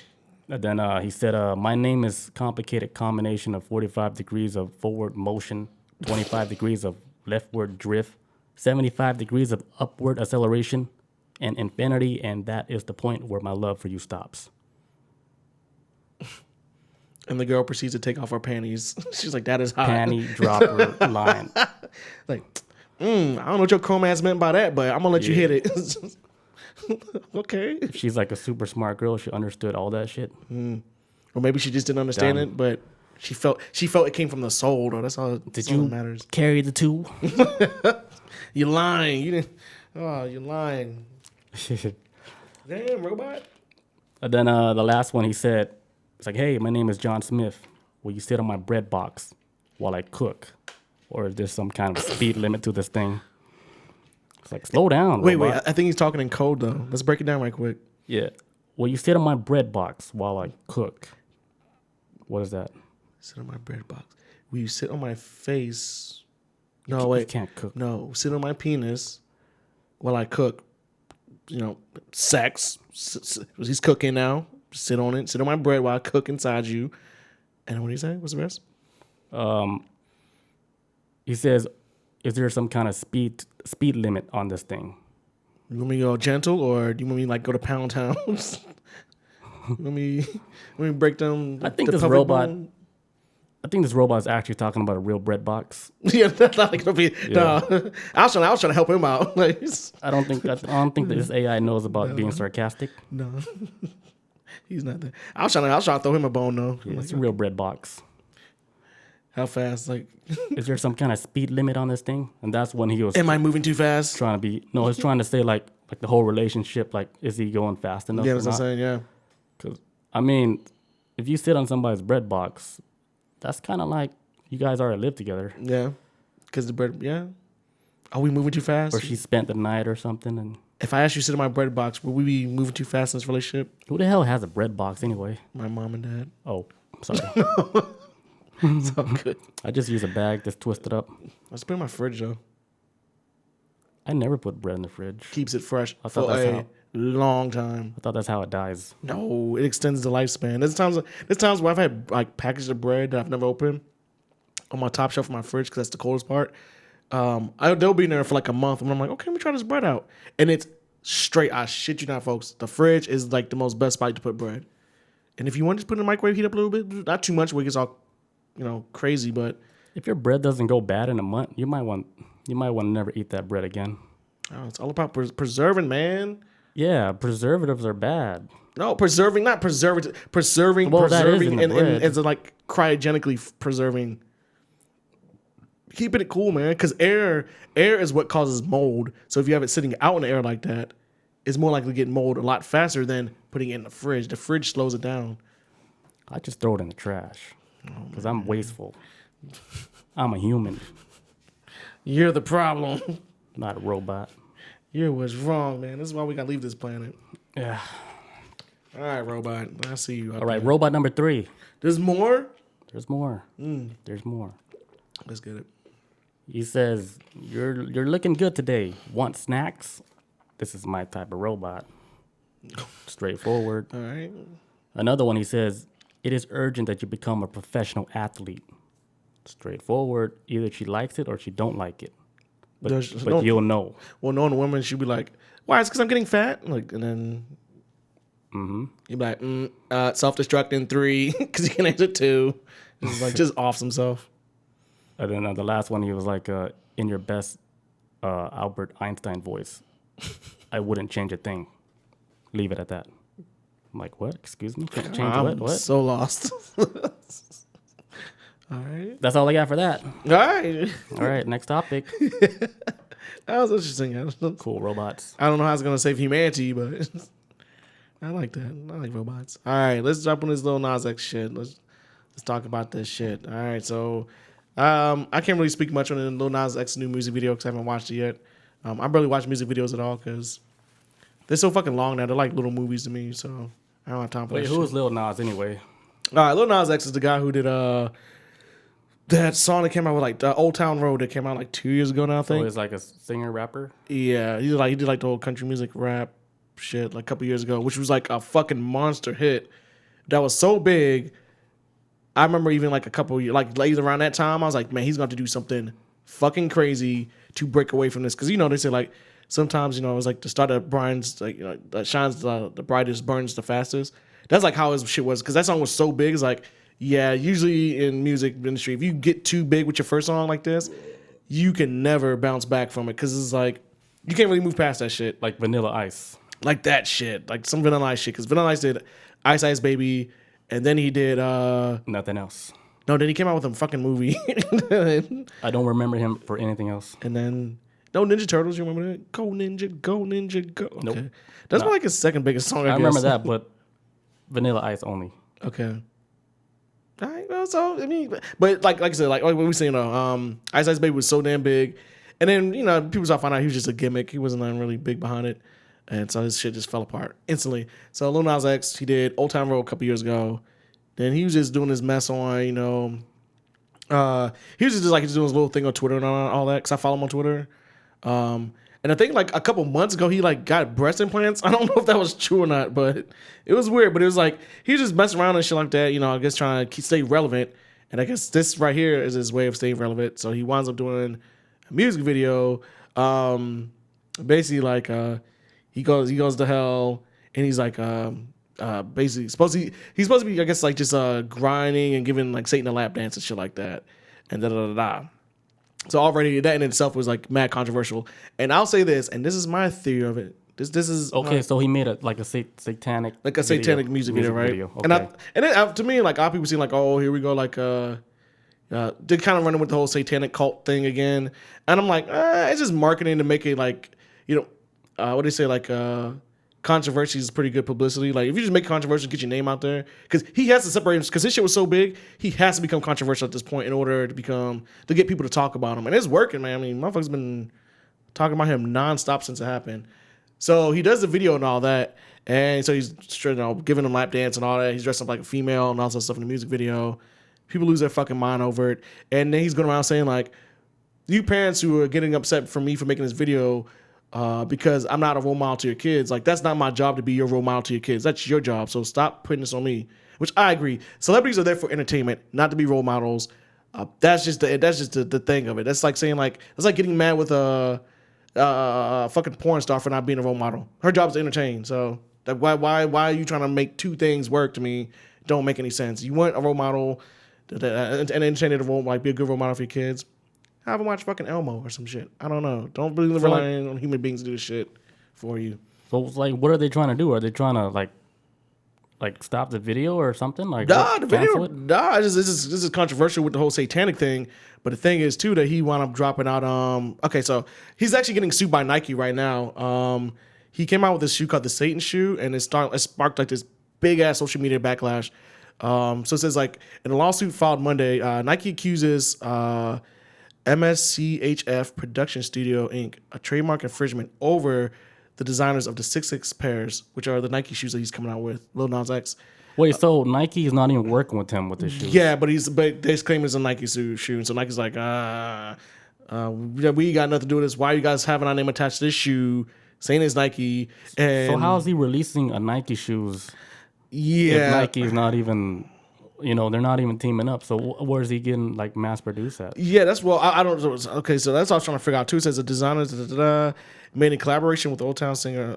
And then he said, my name is complicated combination of 45 degrees of forward motion, 25 degrees of leftward drift, 75 degrees of upward acceleration, and infinity, and that is the point where my love for you stops. And the girl proceeds to take off her panties. She's like, that is hot. Panty dropper line. Like, I don't know what your chrome ass meant by that, but I'm going to let you hit it. Okay. If she's like a super smart girl, she understood all that shit. Or maybe she just didn't understand it, but she felt it came from the soul, though. That's all. Did you that matters. carry the two? You're lying. You didn't. Oh, you're lying. Damn, robot. And then the last one, he said, it's like, hey, my name is John Smith. Will you sit on my bread box while I cook? Or is there some kind of speed limit to this thing? It's like, slow down. Wait. robot. I think he's talking in code, though. Let's break it down right quick. Yeah. Will you sit on my bread box while I cook? What is that? Sit on my bread box. Will you sit on my face? No, You wait. can't cook. No, sit on my penis while I cook. Sex. He's cooking now. Sit on it. Sit on my bread while I cook inside you. And what do you say? What's the rest? He says, is there some kind of speed limit on this thing? You want me to go gentle, or do you want me to like go to Pound Town? Let me break down. I think the this pelvic robot. bone? I think this robot is actually talking about a real bread box. Yeah, that's not like gonna be. Yeah. No, I was trying to help him out. Like, I don't think that this AI knows about being sarcastic. no, he's not that. I was trying to throw him a bone though. Yeah, Like, it's a real bread box. how fast? Like, Is there some kind of speed limit on this thing? And that's when he was am I moving too fast? trying to be. No, he's trying to say like the whole relationship. Like, is he going fast enough? Yeah, or that's what I'm not? saying. Yeah. Because I mean, if you sit on somebody's bread box, that's kind of like you guys already live together. Yeah, because the bread. Yeah. Are we moving too fast? Or she spent the night or something. And If I asked you to sit in my bread box, would we be moving too fast in this relationship? who the hell has a bread box anyway? My mom and dad. Oh, sorry. It's all good. I just use a bag that's twisted up. Let's put it in my fridge though. I never put bread in the fridge. Keeps it fresh I thought for that's a how- long time. I thought that's how it dies. No, it extends the lifespan. There's times where I've had like packages of bread that I've never opened on my top shelf of my fridge because that's the coldest part. They'll be in there for like a month, and I'm like, okay, let me try this bread out, and it's straight. I shit you not, folks. The fridge is like the most best spot to put bread. And if you want to just put it in the microwave, heat up a little bit, not too much where it gets all, crazy, but If your bread doesn't go bad in a month, you might want to never eat that bread again. it's all about preserving, man. Yeah, preservatives are bad. No, preserving, not preservative. Preserving, Well, that is preserving, in the and bread. as in like cryogenically preserving. Keeping it cool, man, because air is what causes mold. So if you have it sitting out in the air like that, it's more likely to get mold a lot faster than putting it in the fridge. The fridge slows it down. I just throw it in the trash because I'm wasteful. I'm a human, You're the problem. not a robot. You're what's wrong, man. This is why we gotta leave this planet. Yeah. All right, robot. I see you. All right, robot number 3. There's more. There's more. There's more. Let's get it. He says, "You're looking good today. Want snacks?" This is my type of robot. Straightforward. All right. Another one, he says, "It is urgent that you become a professional athlete." Straightforward. Either she likes it or she don't like it. But you'll know. Well, knowing a woman, she'd be like, "Why? It's because I'm getting fat." Like, and then you'd be like, "Self-destruct in 3," because you can answer 2. It's like just offs himself. And then the last one, he was like, in your best Albert Einstein voice, "I wouldn't change a thing. Leave it at that." I'm like, what? Excuse me? Can't change I'm what? so lost. All right. That's all I got for that. All right. All right, next topic. That was interesting. Cool robots. I don't know how it's going to save humanity, but I like that. I like robots. All right. Let's jump on this Lil Nas X shit. Let's talk about this shit. All right. So I can't really speak much on the Lil Nas X new music video because I haven't watched it yet. I barely watch music videos at all because they're so fucking long now. They're like little movies to me, so I don't have time for Wait, that who shit. is Lil Nas anyway? All right, Lil Nas X is the guy who did that song that came out with like Old Town Road that came out like 2 years ago now, I So think. he's like a singer rapper. Yeah, he did like the whole country music rap shit like a couple years ago, which was like a fucking monster hit that was so big. I remember even like a couple years, like around that time, I was like, man, he's going to do something fucking crazy to break away from this. Because, they say like sometimes, it's like the star that burns, like, that shines the brightest, burns the fastest. That's like how his shit was. Because that song was so big. It's like, yeah, usually in music industry, if you get too big with your first song like this, you can never bounce back from it. Because it's like, you can't really move past that shit. Like Vanilla Ice. like that shit, like some Vanilla Ice shit. Because Vanilla Ice did Ice Ice Baby, and then he did Nothing else. no, then he came out with a fucking movie. I don't remember him for anything else. And then no Ninja Turtles. You remember that? Go Ninja, go Ninja, go. Okay. Nope. That's like his second biggest song. I remember guess. that, but Vanilla Ice only. Okay. All right. Well, so I mean, but like I said, like what we saying, Ice Ice Baby was so damn big, and then people started finding out he was just a gimmick. He wasn't really big behind it, and so his shit just fell apart instantly. So Lil Nas X, he did Old Town Road a couple years ago. Then he was just doing his mess on, he was just like doing his little thing on Twitter and all that. Cause I follow him on Twitter. And I think like a couple months ago, he like got breast implants. I don't know if that was true or not, but it was weird. But it was like he was just messing around and shit like that. I guess trying to stay relevant. And I guess this right here is his way of staying relevant. So he winds up doing a music video. Basically like he goes to hell and he's like basically he's supposed to be I guess like just grinding and giving like Satan a lap dance and shit like that. And da. So already that in itself was like mad controversial. And I'll say this, and this is my theory of it. This is okay. So he made a satanic music video, right? Video. Okay. And then to me, like a lot of people seem like, oh, here we go, like they're kind of running with the whole satanic cult thing again. And I'm like, it's just marketing to make it like, what do they say, like controversy is pretty good publicity. Like if you just make controversy, get your name out there, because he has to separate, because his shit was so big, he has to become controversial at this point in order to get people to talk about him, and it's working, man. I mean, motherfuckers been talking about him nonstop since it happened. So he does the video and all that, and so he's giving him lap dance and all that. He's dressed up like a female and all that stuff in the music video. People lose their fucking mind over it, and then he's going around saying like, you parents who are getting upset for me for making this video. Because I'm not a role model to your kids. Like, that's not my job to be your role model to your kids. That's your job. So stop putting this on me. Which I agree. Celebrities are there for entertainment, not to be role models. That's just the thing of it. That's like saying like it's like getting mad with a fucking porn star for not being a role model. Her job is to entertain. So why are you trying to make two things work? To me, don't make any sense. You want a role model, an entertainer to like be a good role model for your kids. Have them watch fucking Elmo or some shit. I don't know. Don't really rely on human beings to do this shit for you. So it's like, what are they trying to do? Are they trying to like stop the video or something? Like the video. This is controversial with the whole satanic thing. But the thing is too that he wound up dropping out. Okay, so he's actually getting sued by Nike right now. He came out with this shoe called the Satan shoe, and it sparked like this big ass social media backlash. So it says like in a lawsuit filed Monday, Nike accuses MSCHF Production Studio Inc. a trademark infringement over the designers of the 6'6" pairs, which are the Nike shoes that he's coming out with, Lil Nas X. Wait, so Nike is not even working with him with this shoe? Yeah, but they claim it's a Nike shoe, and so Nike's like, we got nothing to do with this. Why are you guys having our name attached to this shoe, saying it's Nike? And so how is he releasing a Nike shoes? Yeah, if Nike is not even. They're not even teaming up. So where's he getting like mass produced at? Yeah, I don't. Okay, so that's what I was trying to figure out too. It says the designers made in collaboration with Old Town singer.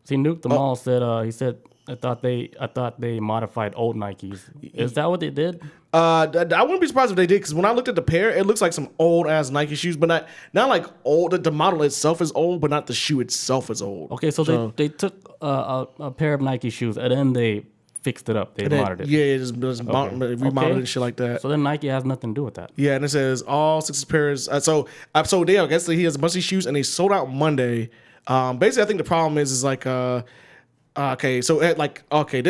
See, Nuke the Mall said he said I thought they modified old Nikes. Is that what they did? I wouldn't be surprised if they did, because when I looked at the pair, it looks like some old ass Nike shoes, but not like old. The model itself is old, but not the shoe itself is old. Okay, so they took a pair of Nike shoes and then they fixed it up. They modded it. Yeah, just remodeled and shit like that. So then Nike has nothing to do with that. Yeah, and it says all 6 pairs. So I guess he has a bunch of these shoes, and they sold out Monday. Basically, I think the problem is like okay, so there's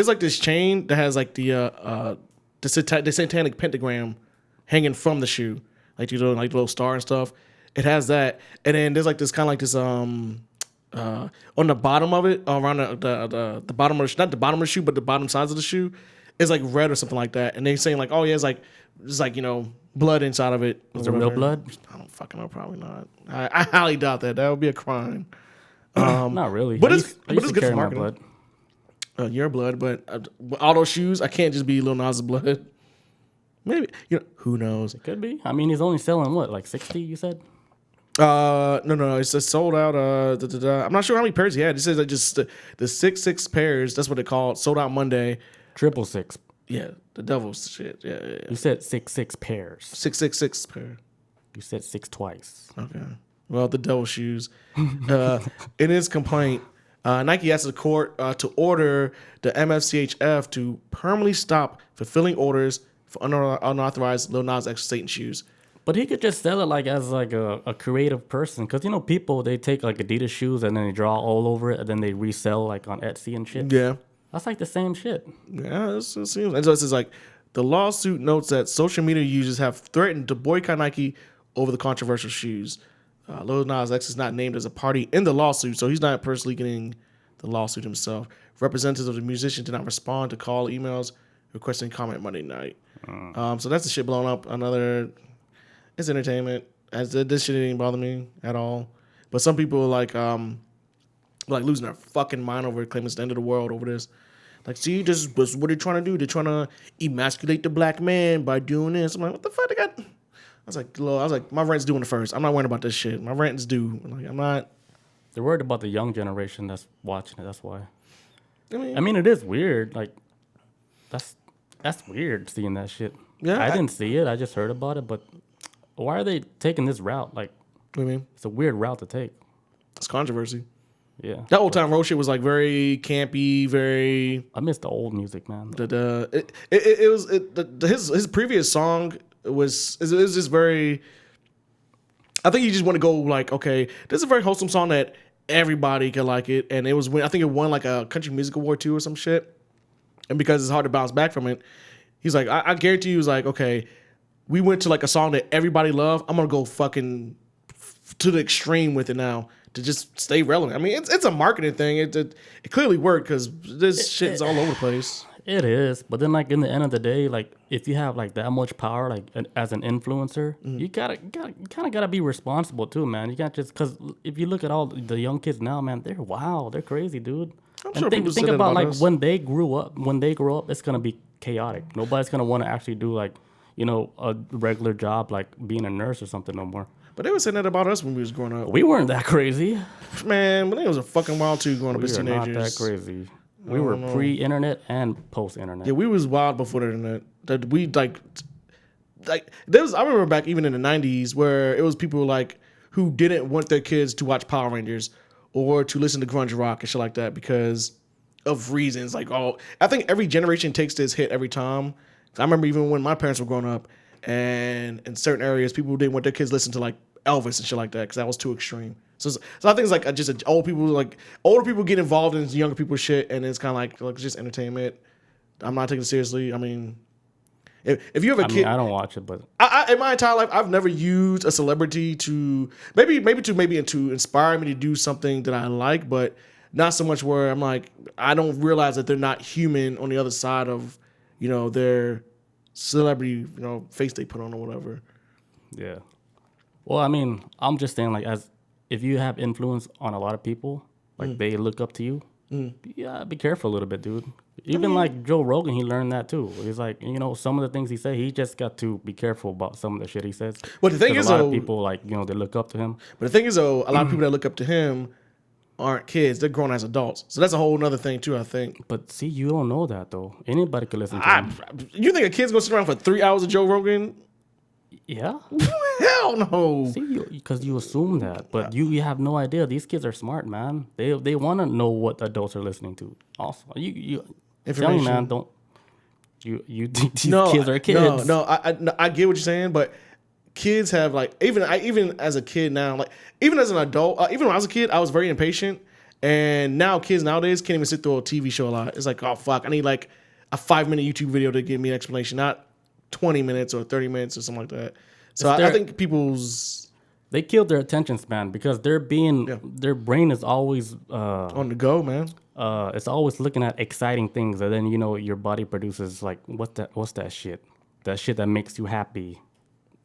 like this chain that has like the satanic pentagram hanging from the shoe, like the little star and stuff. It has that, and then there's like this kind of like this on the bottom of it, around the bottom of not the bottom of the shoe, but the bottom sides of the shoe, is like red or something like that. And they're saying like, oh yeah, it's like blood inside of it. Is it real blood? I don't fucking know. Probably not. I highly doubt that. That would be a crime. Not really. But it's good for marketing. Your blood, but all those shoes, I can't just be Lil Nas' blood. Maybe who knows? It could be. I mean, he's only selling what, like 60? You said. No, it's just sold out. I'm not sure how many pairs he had. It says that just the 6'6" pairs. That's what they call it. Sold out Monday. 666. Yeah, the devil's shit. Yeah. You said 6'6" pairs. 666 pair. You said 6 twice. Okay. Well, the devil shoes. In his complaint, Nike asked the court to order the MFCHF to permanently stop fulfilling orders for unauthorized Lil Nas X Satan shoes. But he could just sell it like as like a creative person, because you know people they take like Adidas shoes and then they draw all over it and then they resell like on Etsy and shit. Yeah. That's like the same shit. Yeah, it seems. And so it says like the lawsuit notes that social media users have threatened to boycott Nike over the controversial shoes. Lil Nas X is not named as a party in the lawsuit, so he's not personally getting the lawsuit himself. Representatives of the musician did not respond to call emails requesting comment Monday night. So that's the shit blown up. It's entertainment. This shit didn't bother me at all. But some people like losing their fucking mind over it, claiming it's the end of the world over this. Like, see, this is what they're trying to do. They're trying to emasculate the black man by doing this. I'm like, what the fuck? I was like, my rent's due in the first. I'm not worrying about this shit. My rent is due. Like, I'm not. They're worried about the young generation that's watching it. That's why. I mean, it is weird. Like, that's weird seeing that shit. Yeah, I didn't see it. I just heard about it. But why are they taking this route? Like, what do you mean? It's a weird route to take. It's controversy. Yeah. That old time road shit was like very campy, very. I miss the old music, man. His previous song was just very. I think you just want to go like, okay, this is a very wholesome song that everybody can like it, and I think it won like a country music award too or some shit, and because it's hard to bounce back from it, he's like, I guarantee you, he's like, okay, we went to like a song that everybody loved, I'm gonna go fucking to the extreme with it now to just stay relevant. I mean, it's a marketing thing. It clearly worked because this shit is all over the place. It is, but then like in the end of the day, like if you have like that much power, like as an influencer, you kind of gotta be responsible too, man. You can't just because if you look at all the young kids now, man, they're wild, they're crazy, dude. I'm and sure think say that about like us. when they grow up, it's gonna be chaotic. Nobody's gonna want to actually do like a regular job like being a nurse or something no more. But they were saying that about us when we was growing up. We weren't that crazy, man. But they was a fucking wild too growing up as teenagers. Not that crazy. We were pre-internet and post-internet. Yeah, we was wild before the internet. That we like there was. I remember back even in the '90s where it was people like who didn't want their kids to watch Power Rangers or to listen to grunge rock and shit like that because of reasons. Like, I think every generation takes this hit every time. I remember even when my parents were growing up, and in certain areas, people didn't want their kids to listen to like Elvis and shit like that because that was too extreme. So I think it's like just older people get involved in younger people's shit, and it's kind of like just entertainment. I'm not taking it seriously. I mean, if you have a kid, I don't watch it, but in my entire life, I've never used a celebrity to maybe to inspire me to do something that I like, but not so much where I'm like I don't realize that they're not human on the other side of their celebrity face they put on or whatever. Yeah. Well, I mean, I'm just saying like if you have influence on a lot of people, like they look up to you, yeah, be careful a little bit, dude. Even like Joe Rogan, he learned that too. He's like, some of the things he said, he just got to be careful about some of the shit he says. But the thing is, a lot of people like, they look up to him. But the thing is, though, a lot of people that look up to him aren't kids. They're grown as adults. So that's a whole other thing too, I think. But see, you don't know that though. Anybody could listen to him. You think a kid's gonna sit around for 3 hours of Joe Rogan? Yeah. Hell no. See, because you assume that, but you have no idea. These kids are smart, man. They want to know what adults are listening to. Also, you young man, don't you think these kids are kids? No, I get what you're saying, but kids have like even as a kid now, like even as an adult, even when I was a kid, I was very impatient, and now kids nowadays can't even sit through a TV show a lot. It's like, oh fuck, I need like a 5-minute YouTube video to give me an explanation, not 20 minutes or 30 minutes or something like that. So I think they killed their attention span because their brain is always on the go, man. It's always looking at exciting things, and then your body produces like what's that shit? That shit that makes you happy.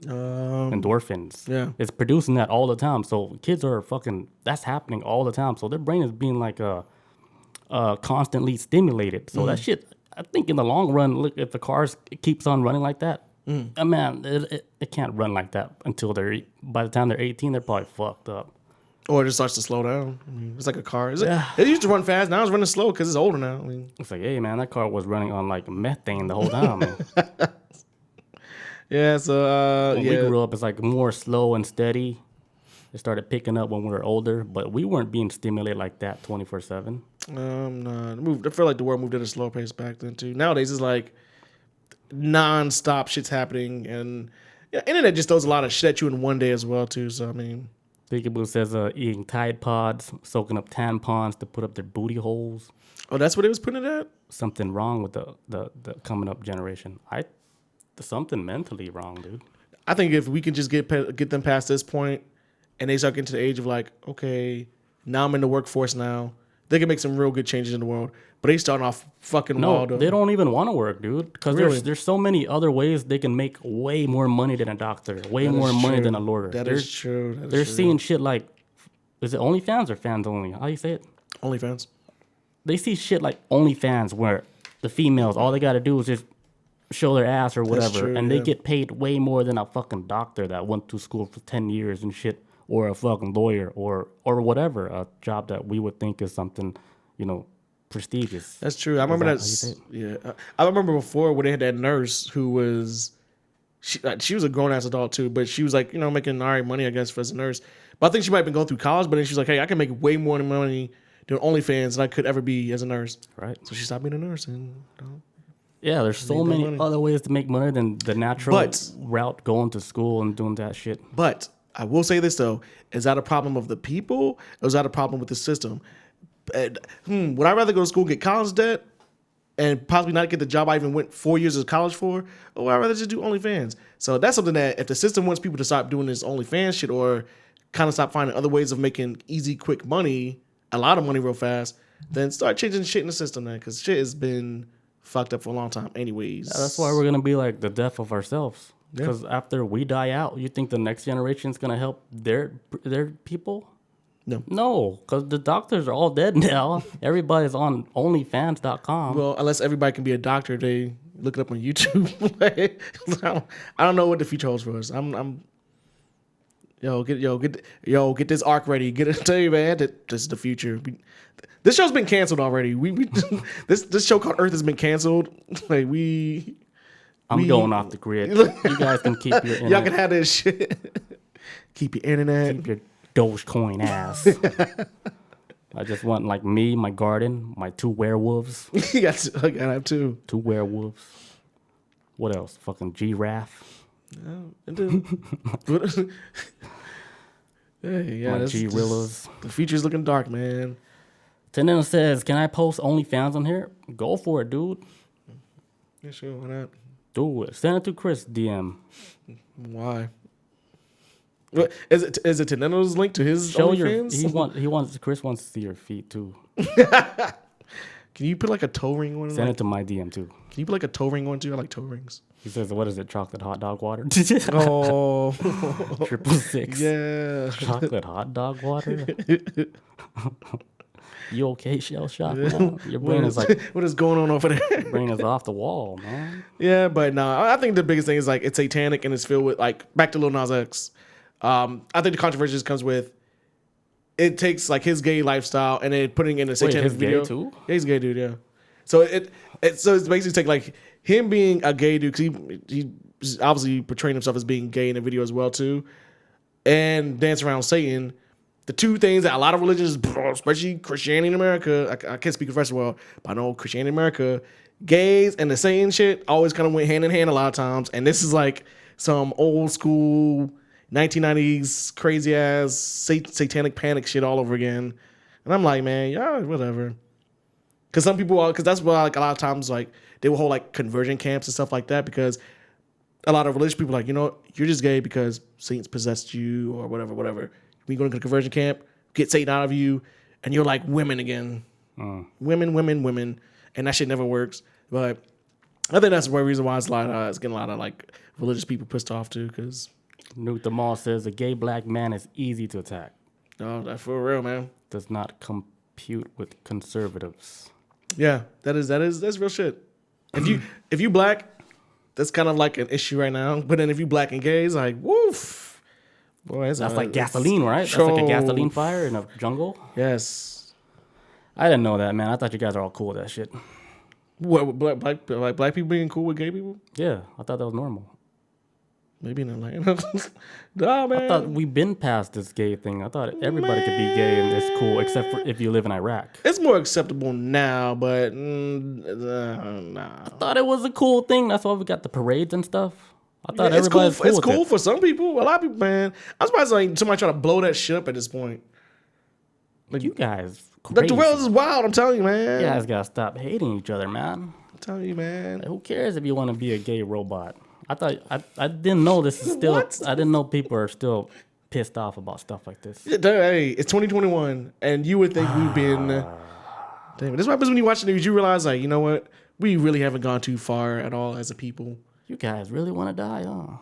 Endorphins. Yeah, it's producing that all the time. So kids are that's happening all the time. So their brain is being like constantly stimulated. So that shit, I think in the long run, look, if the cars keeps on running like that, man, it can't run like that until by the time they're 18, they're probably fucked up. Or it just starts to slow down. I mean, it's like a car. It used to run fast. Now it's running slow because it's older now. I mean, it's like, hey, man, that car was running on like methane the whole time. Yeah, so when we grew up, it's like more slow and steady. It started picking up when we were older, but we weren't being stimulated like that 24/7. No, I feel like the world moved at a slow pace back then too. Nowadays it's like non-stop shit's happening, and internet just throws a lot of shit at you in one day as well too. So I mean, Peekaboo says eating Tide Pods, soaking up tampons to put up their booty holes. oh, that's what it was putting it at. Something wrong with the coming up generation. There's something mentally wrong, dude. I think if we can just get them past this point, and they start getting to the age of like, okay, now I'm in the workforce now, they can make some real good changes in the world. But they starting off fucking No, wild. they don't even want to work, dude. Because Really? there's so many other ways they can make way more money than a doctor, way more money than a lawyer. That is true. They're seeing shit like, is it OnlyFans or fans only? How you say it? OnlyFans. They see shit like OnlyFans where the females, all they got to do is just show their ass or whatever, true, and they yeah. get paid way more than a fucking doctor that went to school for 10 years and shit, or a fucking lawyer or whatever, a job that we would think is something, prestigious. That's true. I remember how you that. say it? Yeah, I remember before when they had that nurse who was, she was a grown ass adult too, but she was like, making all right money, I guess, for as a nurse. But I think she might have been going through college, but then she's like, hey, I can make way more money doing OnlyFans than I could ever be as a nurse. Right. So she stopped being a nurse and. Yeah, there's so Made that many money. other ways to make money than the natural route, going to school and doing that shit. But I will say this though: is that a problem of the people, or is that a problem with the system? Would I rather go to school and get college debt and possibly not get the job I even went 4 years of college for, or would I rather just do OnlyFans? So that's something that if the system wants people to stop doing this OnlyFans shit, or kind of stop finding other ways of making easy, quick money, a lot of money real fast, then start changing shit in the system, man, because shit has been fucked up for a long time anyways. That's why we're going to be like the death of ourselves. Because after we die out, you think the next generation is going to help their people? No, because the doctors are all dead now. Everybody's on OnlyFans.com. Well, unless everybody can be a doctor, they look it up on YouTube. I don't know what the future holds for us. Get this arc ready. Tell you, man, that this is the future. This show's been canceled already. This show called Earth has been canceled. I'm going off the grid. You guys can keep your internet. Y'all can have this shit. Keep your internet. Keep your Dogecoin ass. I just want like me, my garden, my 2 werewolves. I gotta have 2. 2 werewolves. What else? Fucking giraffe. Yeah, my G-Rillas. The future's looking dark, man. Teneno says, can I post OnlyFans on here? Go for it, dude. Yeah, sure, why not? Do it. Send it to Chris DM. Why? What, is it Teneno's link to his Show OnlyFans? Chris wants to see your feet too. Can you put like a toe ring on? Send it to my DM too. Can you put like a toe ring on too? I like toe rings. He says, what is it? Chocolate hot dog water? Oh, 666. yeah. Chocolate hot dog water? You okay, Shell Shock? Man? Your brain is like, what is going on over there? your brain is off the wall, man. Yeah, but no, I think the biggest thing is like it's satanic and it's filled with like back to Lil Nas X. I think the controversy just comes with it takes like his gay lifestyle and then putting in a satanic his video. gay too? Yeah, he's a gay dude. Yeah, so it's basically take like him being a gay dude because he's obviously portraying himself as being gay in the video as well too, and dance around Satan. The 2 things that a lot of religions, especially Christianity in America, I can't speak for the rest of the world, but I know Christianity in America, gays and the Satan shit always kind of went hand in hand a lot of times. And this is like some old school 1990s crazy ass satanic panic shit all over again. And I'm like, man, yeah, whatever. Because some people because that's why like a lot of times like they will hold like conversion camps and stuff like that because a lot of religious people are like, you're just gay because Satan's possessed you or whatever. We go to the conversion camp, get Satan out of you, and you're like women again. Women. And that shit never works. But I think that's one reason why it's getting a lot of like religious people pissed off too. Because Nuke the Mall says a gay black man is easy to attack. no, that's for real, man. Does not compute with conservatives. Yeah, that's real shit. If you black, that's kind of like an issue right now. But then if you black and gay, it's like woof. Boy, That's like gasoline, right? That's like a gasoline fire in a jungle. Yes. I didn't know that, man. I thought you guys are all cool with that shit. What black people being cool with gay people? Yeah, I thought that was normal. Maybe in Atlanta. Nah, man. I thought we've been past this gay thing. I thought everybody could be gay and it's cool, except for if you live in Iraq. It's more acceptable now, but nah. I thought it was a cool thing. That's why we got the parades and stuff. I thought It's cool. everybody's cool. It's with cool it. for some people. A lot of people, man. I'm surprised like somebody trying to blow that shit up at this point. Like you guys, Like crazy. the world is wild. I'm telling you, man. You guys gotta stop hating each other, man. I'm telling you, man. Like, who cares if you want to be a gay robot? I thought I didn't know this is still. What? I didn't know people are still pissed off about stuff like this. Yeah, hey, it's 2021, and you would think we've been. Damn it. This is what happens when you watch the news. You realize, like, you know what? We really haven't gone too far at all as a people. You guys really want to die, huh?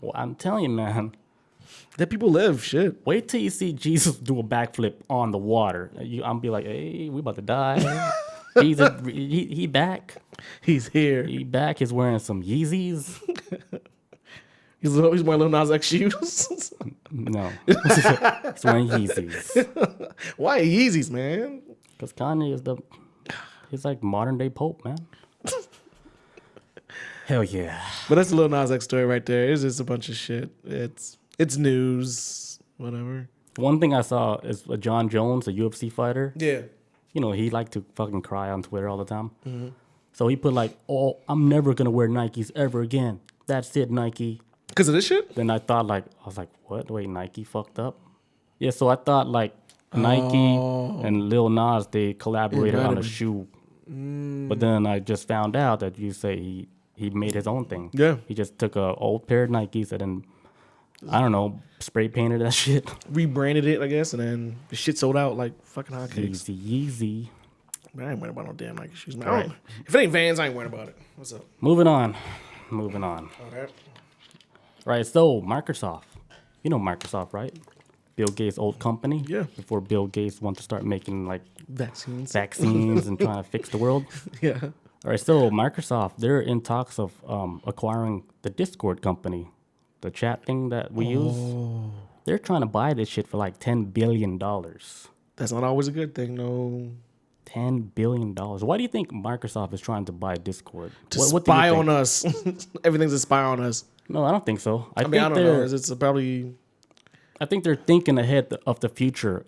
Well, I'm telling you, man. That people live. Shit. Wait till you see Jesus do a backflip on the water. I'm be like, hey, we about to die. Jesus, he back. He's here. He back. He's wearing some Yeezys. He's wearing Lil Nas X shoes. No, he's wearing Yeezys. Why Yeezys, man? Because Kanye is he's like modern day Pope, man. Hell yeah. But that's the Lil Nas X story right there. It's just a bunch of shit. It's news, whatever. One thing I saw is John Jones, a UFC fighter. Yeah. You know, he liked to fucking cry on Twitter all the time. Mm-hmm. So he put like, oh, I'm never going to wear Nikes ever again. That's it, Nike. Because of this shit? Then I was like, what? Wait, Nike fucked up? Yeah, so I thought like Nike and Lil Nas, they collaborated on a shoe. But then I just found out that you say he made his own thing. Yeah. He just took a old pair of Nikes and then, I don't know, spray painted that shit. Rebranded it, I guess, and then the shit sold out like fucking hotcakes. Yeezy. Man, I ain't worried about no damn Nike shoes, man. Right. If it ain't Vans, I ain't worried about it. What's up? Moving on. Okay. Right, so Microsoft. You know Microsoft, right? Bill Gates' old company. Yeah. Before Bill Gates wanted to start making like Vaccines. and trying to fix the world. Yeah. All right, so Microsoft, they're in talks of acquiring the Discord company, the chat thing that we use. They're trying to buy this shit for like $10 billion. That's not always a good thing, no. $10 billion. Why do you think Microsoft is trying to buy Discord? To What do you spy think? on us. Everything's a spy on us. No, I don't think so. I I think don't know. It's probably... I think they're thinking ahead of the future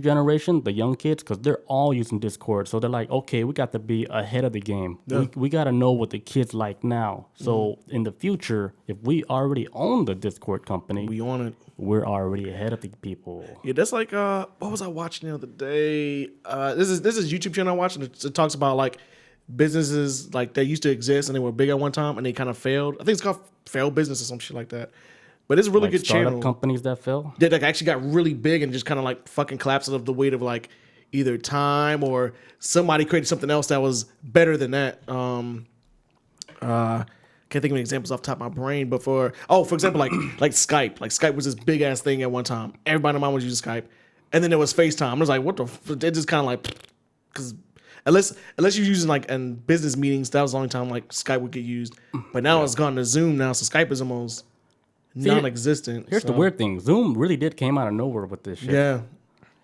generation, the young kids, because they're all using Discord. So they're like, okay, we got to be ahead of the game. Yeah. We got to know what the kids like now. So in the future, if we already own the Discord company, We on it. we're already ahead of the people. Yeah, that's like what was I watching the other day? This is YouTube channel I'm watching. It talks about like businesses like that used to exist and they were big at one time and they kind of failed. I think it's called failed business or some shit like that. But it's a really Like good startup channel. companies that fail. That like actually got really big and just kind of like fucking collapsed under the weight of like either time or somebody created something else that was better than that. Can't think of any examples off the top of my brain, but for example, like Skype. Like Skype was this big ass thing at one time. Everybody in my mind was using Skype, and then there was FaceTime. I was like, what the? It just kind of like, because unless you're using like in business meetings, that was the only time like Skype would get used. But now it's gone to Zoom now, so Skype is almost non-existent. Here's the weird thing: Zoom really did came out of nowhere with this shit. Yeah,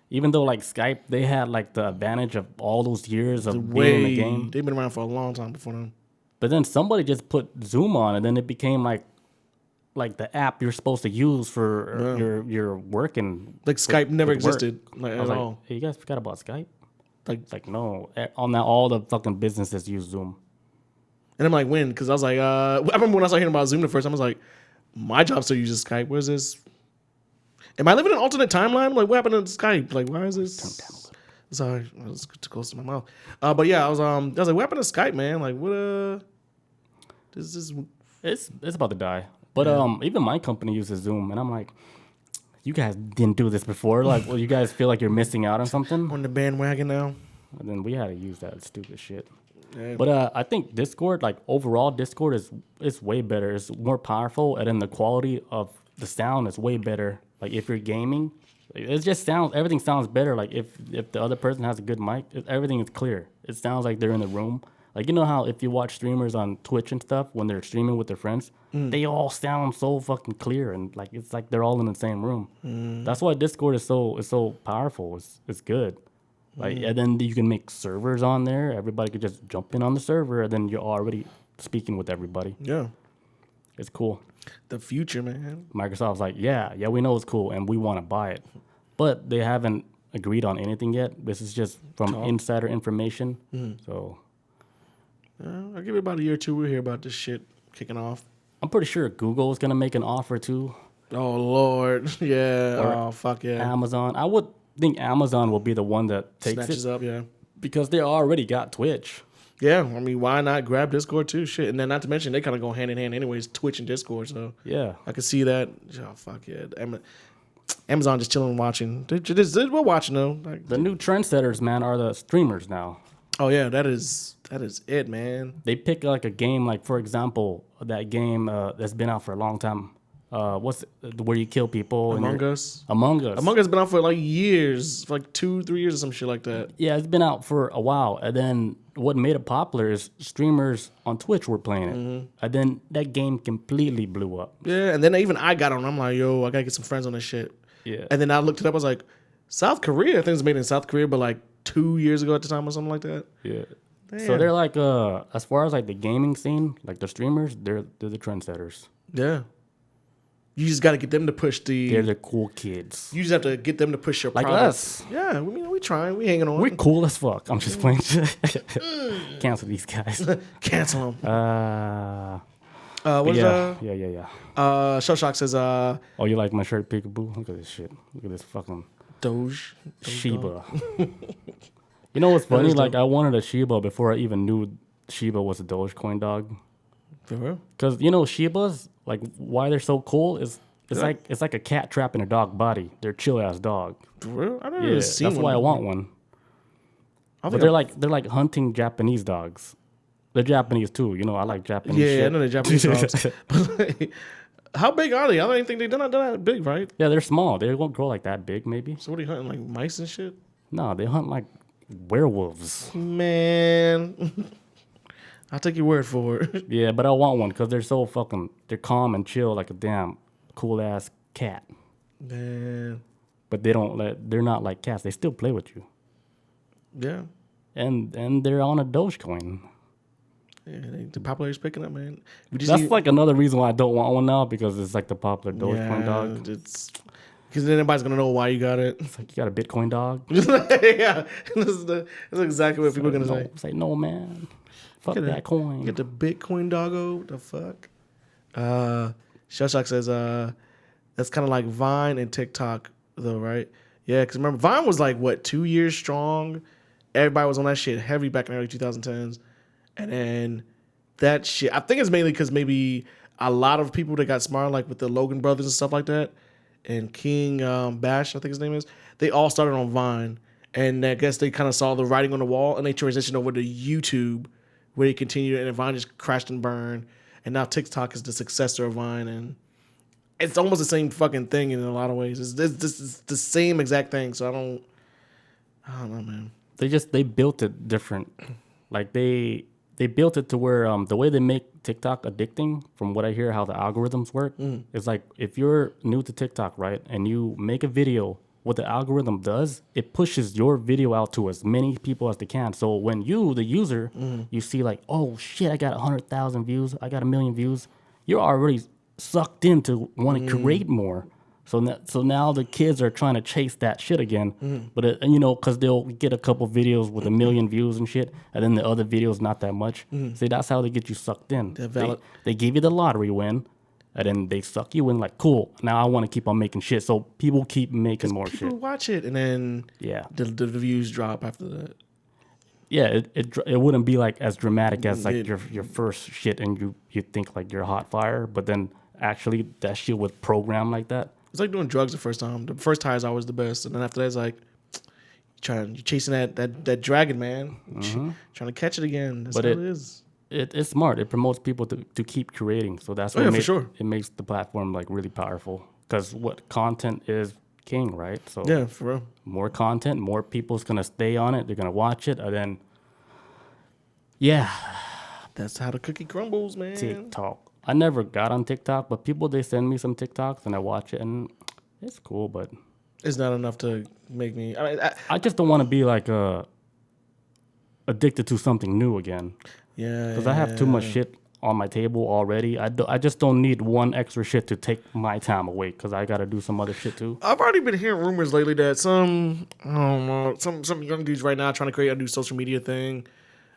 Even though like Skype, they had like the advantage of all those years of being in the game. they've been around for a long time before them. But then somebody just put Zoom on, and then it became like the app you're supposed to use for your work and Like Skype never with work. existed like, I at was like, all. hey, you guys forgot about Skype? Like, It's like no, on that all the fucking businesses use Zoom. and I'm like, when? Because I was like, I remember when I started hearing about Zoom the first time, I was like, my job still uses Skype. Where's this? Am I living in an alternate timeline? Like, what happened to Skype? Like, why is this? Sorry, it was too close to my mouth. But yeah, I was like, what happened to Skype, man? Like, what? This is It's about to die. But even my company uses Zoom, and I'm like, you guys didn't do this before. Like, well, you guys feel like you're missing out on something. on the bandwagon now. And then we had to use that stupid shit. Yeah. But I think Discord, like overall, Discord is way better. It's more powerful, and then the quality of the sound is way better. Like if you're gaming, it just everything sounds better. Like if the other person has a good mic, everything is clear. It sounds like they're in the room. Like you know how if you watch streamers on Twitch and stuff when they're streaming with their friends, they all sound so fucking clear and like it's like they're all in the same room. That's why Discord is so powerful. It's good. Like and then you can make servers on there. Everybody could just jump in on the server, and then you're already speaking with everybody. Yeah. It's cool. The future, man. Microsoft's like, yeah, we know it's cool, and we want to buy it, but they haven't agreed on anything yet. This is just from insider information. So I'll give it about a year or two. We'll hear about this shit kicking off. I'm pretty sure Google is gonna make an offer too. Oh Lord, yeah. Or fuck yeah. Amazon. I would think Amazon will be the one that takes Snatches it up, yeah. because they already got Twitch. Yeah, I mean, why not grab Discord too? Shit, and then not to mention they kind of go hand in hand, anyways. Twitch and Discord, so Yeah, I could see that. Oh fuck yeah. Amazon just chilling, watching. We're watching though. Like, the new trendsetters, man, are the streamers now. oh yeah, that is it, man. They pick like a game, like for example, that game that's been out for a long time. Where you kill people? Among Us. Among Us. Among Us been out for like years, for like 2-3 years or some shit like that. Yeah, it's been out for a while. And then what made it popular is streamers on Twitch were playing it. And then that game completely blew up. Yeah, and then even I got on. I'm like, yo, I gotta get some friends on this shit. Yeah. And then I looked it up. I was like, South Korea. I think it's made in South Korea, but like 2 years ago at the time or something like that. Yeah. Damn. So they're like, as far as like the gaming scene, like the streamers, they're the trendsetters. Yeah. You just got to get them to push They're the cool kids. You just have to get them to push your Like product. us. Yeah, we trying. We hanging on. We're cool as fuck. I'm just playing. Cancel these guys. Cancel them. But What's yeah. Shellshock says, Oh, you like my shirt, peekaboo? Look at this shit. Look at this fucking Doge. Shiba. You know what's funny? Like I wanted a Shiba before I even knew Shiba was a Dogecoin dog. For real? Because you know Shibas, like why they're so cool is it's like a cat trapped in a dog body. They're a chill ass dog. For real? I never Yeah, seen that's one. why I want one. But they're like hunting Japanese dogs. They're Japanese too. You know, I like Japanese shit. Yeah, I know they're Japanese dogs. But like, how big are they? I don't even think they're not that big, right? Yeah, they're small. They won't grow like that big, maybe. So what are you hunting, like mice and shit? No, they hunt like werewolves. Man, I'll take your word for it. Yeah, but I want one because they're calm and chill like a damn cool ass cat. Man, But they're not like cats. They still play with you. yeah. And they're on a Dogecoin. Yeah, the popularity's picking up, man. We just That's like another reason why I don't want one now because it's like the popular Dogecoin dog. It's because then everybody's gonna know why you got it. It's like you got a Bitcoin dog. Yeah, that's exactly what people are gonna say. It's like no man, fuck that coin. Get the Bitcoin doggo. The fuck. Shellshock says that's kind of like Vine and TikTok though, right? Yeah, because remember Vine was like what 2 years strong. Everybody was on that shit heavy back in the early 2010s. And then that shit, I think it's mainly because maybe a lot of people that got smart, like with the Logan brothers and stuff like that, and King Bash, I think his name is, they all started on Vine. And I guess they kind of saw the writing on the wall and they transitioned over to YouTube, where they continued, and Vine just crashed and burned. And now TikTok is the successor of Vine. And it's almost the same fucking thing in a lot of ways. It's the same exact thing. So I don't know, man. They built it different. Like they built it to where the way they make TikTok addicting, from what I hear how the algorithms work, is like if you're new to TikTok, right, and you make a video, what the algorithm does, it pushes your video out to as many people as they can. So when you, the user, you see like, oh shit, I got 100,000 views, I got 1 million views, you're already sucked in to want to create more. So now the kids are trying to chase that shit again, but because they'll get a couple videos with 1 million views and shit, and then the other videos not that much. See, that's how they get you sucked in. They give you the lottery win, and then they suck you in. Like, cool. Now I want to keep on making shit, so people keep making more shit. People watch it, and then the views drop after that. Yeah, it wouldn't be like as dramatic as like your first shit, and you think like you're hot fire, but then actually that shit was programmed like that. It's like doing drugs the first time. The first high is always the best, and then after that, it's like you're chasing that dragon, man. Trying to catch it again. That's what it is. It's smart. It promotes people to keep creating. So that's what it makes the platform like really powerful. Because what content is king, right? So yeah, for real. More content, more people's gonna stay on it. They're gonna watch it, and then that's how the cookie crumbles, man. TikTok. I never got on TikTok, but they send me some TikToks and I watch it, and it's cool, but it's not enough to make me. I just don't want to be like addicted to something new again. Yeah, because I have too much shit on my table already. I just don't need one extra shit to take my time away because I got to do some other shit too. I've already been hearing rumors lately that some young dudes right now trying to create a new social media thing,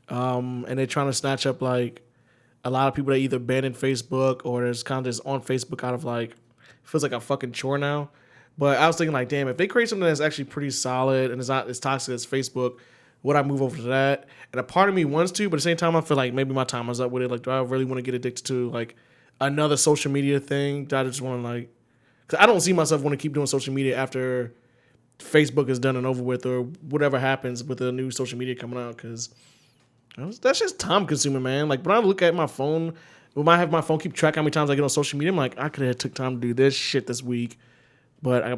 and they're trying to snatch up like a lot of people that either abandoned Facebook or there's kind of just on Facebook out of like feels like a fucking chore now. But I was thinking like, damn, if they create something that's actually pretty solid and it's not as toxic as Facebook, would I move over to that? And a part of me wants to, but at the same time, I feel like maybe my time is up with it. Like, do I really want to get addicted to like another social media thing? Do I just want to like, because I don't see myself want to keep doing social media after Facebook is done and over with or whatever happens with the new social media coming out. Because that's just time consuming, man. Like when I look at my phone, when I have my phone keep track how many times I get on social media, I'm like, I could have took time to do this shit this week. But I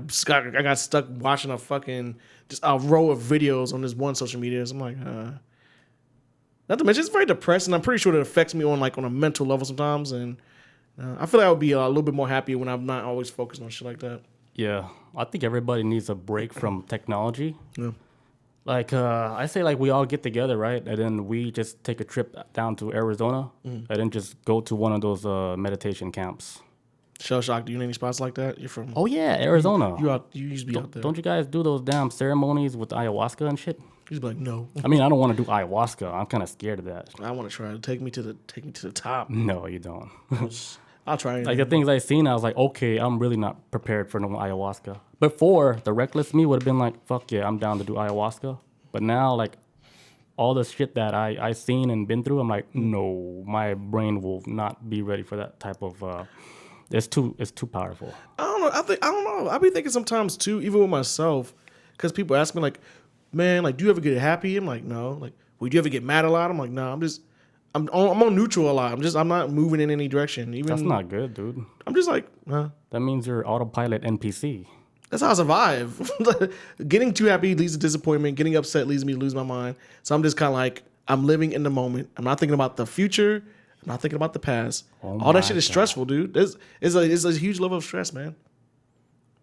got stuck watching just a row of videos on this one social media. So I'm like, not to mention it's very depressing. I'm pretty sure it affects me on a mental level sometimes, and I feel like I would be a little bit more happy when I'm not always focused on shit like that. Yeah, I think everybody needs a break from technology. Yeah. Like I say, like we all get together, right, and then we just take a trip down to Arizona, and then just go to one of those meditation camps. Shell Shock, do you know any spots like that? You're from? Oh yeah, Arizona. You used to be out there. Don't you guys do those damn ceremonies with ayahuasca and shit? He's like, no. I mean, I don't want to do ayahuasca. I'm kind of scared of that. I want to try it. Take me to the top. No, you don't. I'll try it. Like the things I seen, I was like, okay, I'm really not prepared for no ayahuasca. Before, the reckless me would have been like, fuck yeah, I'm down to do ayahuasca. But now, like, all the shit that I seen and been through, I'm like, no, my brain will not be ready for that type of. It's too powerful. I don't know. I don't know. I be thinking sometimes too, even with myself, because people ask me like, man, like, do you ever get happy? I'm like, no. Like, would you ever get mad a lot? I'm like, no. I'm on neutral a lot. I'm not moving in any direction. Even that's not good, dude. I'm just like, huh? That means you're autopilot NPC. That's how I survive. Getting too happy leads to disappointment. Getting upset leads me to lose my mind. So I'm just kind of like, I'm living in the moment. I'm not thinking about the future. I'm not thinking about the past. All that shit is stressful, dude. It's a huge level of stress, man.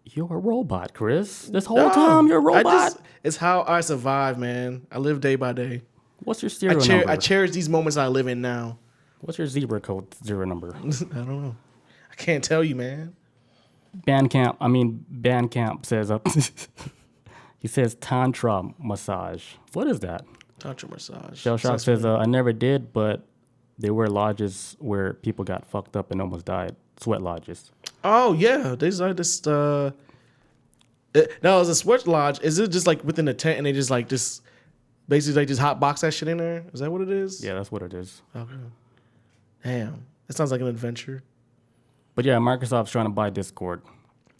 You're a robot, Chris. This whole time you're a robot. It's how I survive, man. I live day by day. What's your serial number? I cherish these moments I live in now. What's your zebra code zero number? I don't know. I can't tell you, man. Bandcamp says he says tantra massage. What is that? Tantra massage. Shell Shock says I never did, but there were lodges where people got fucked up and almost died. Sweat lodges. Oh yeah, there's like this. No, it's a sweat lodge. Is it just like within the tent and they just basically just hot box that shit in there? Is that what it is? Yeah, that's what it is. Okay. Damn, that sounds like an adventure. But yeah, Microsoft's trying to buy Discord.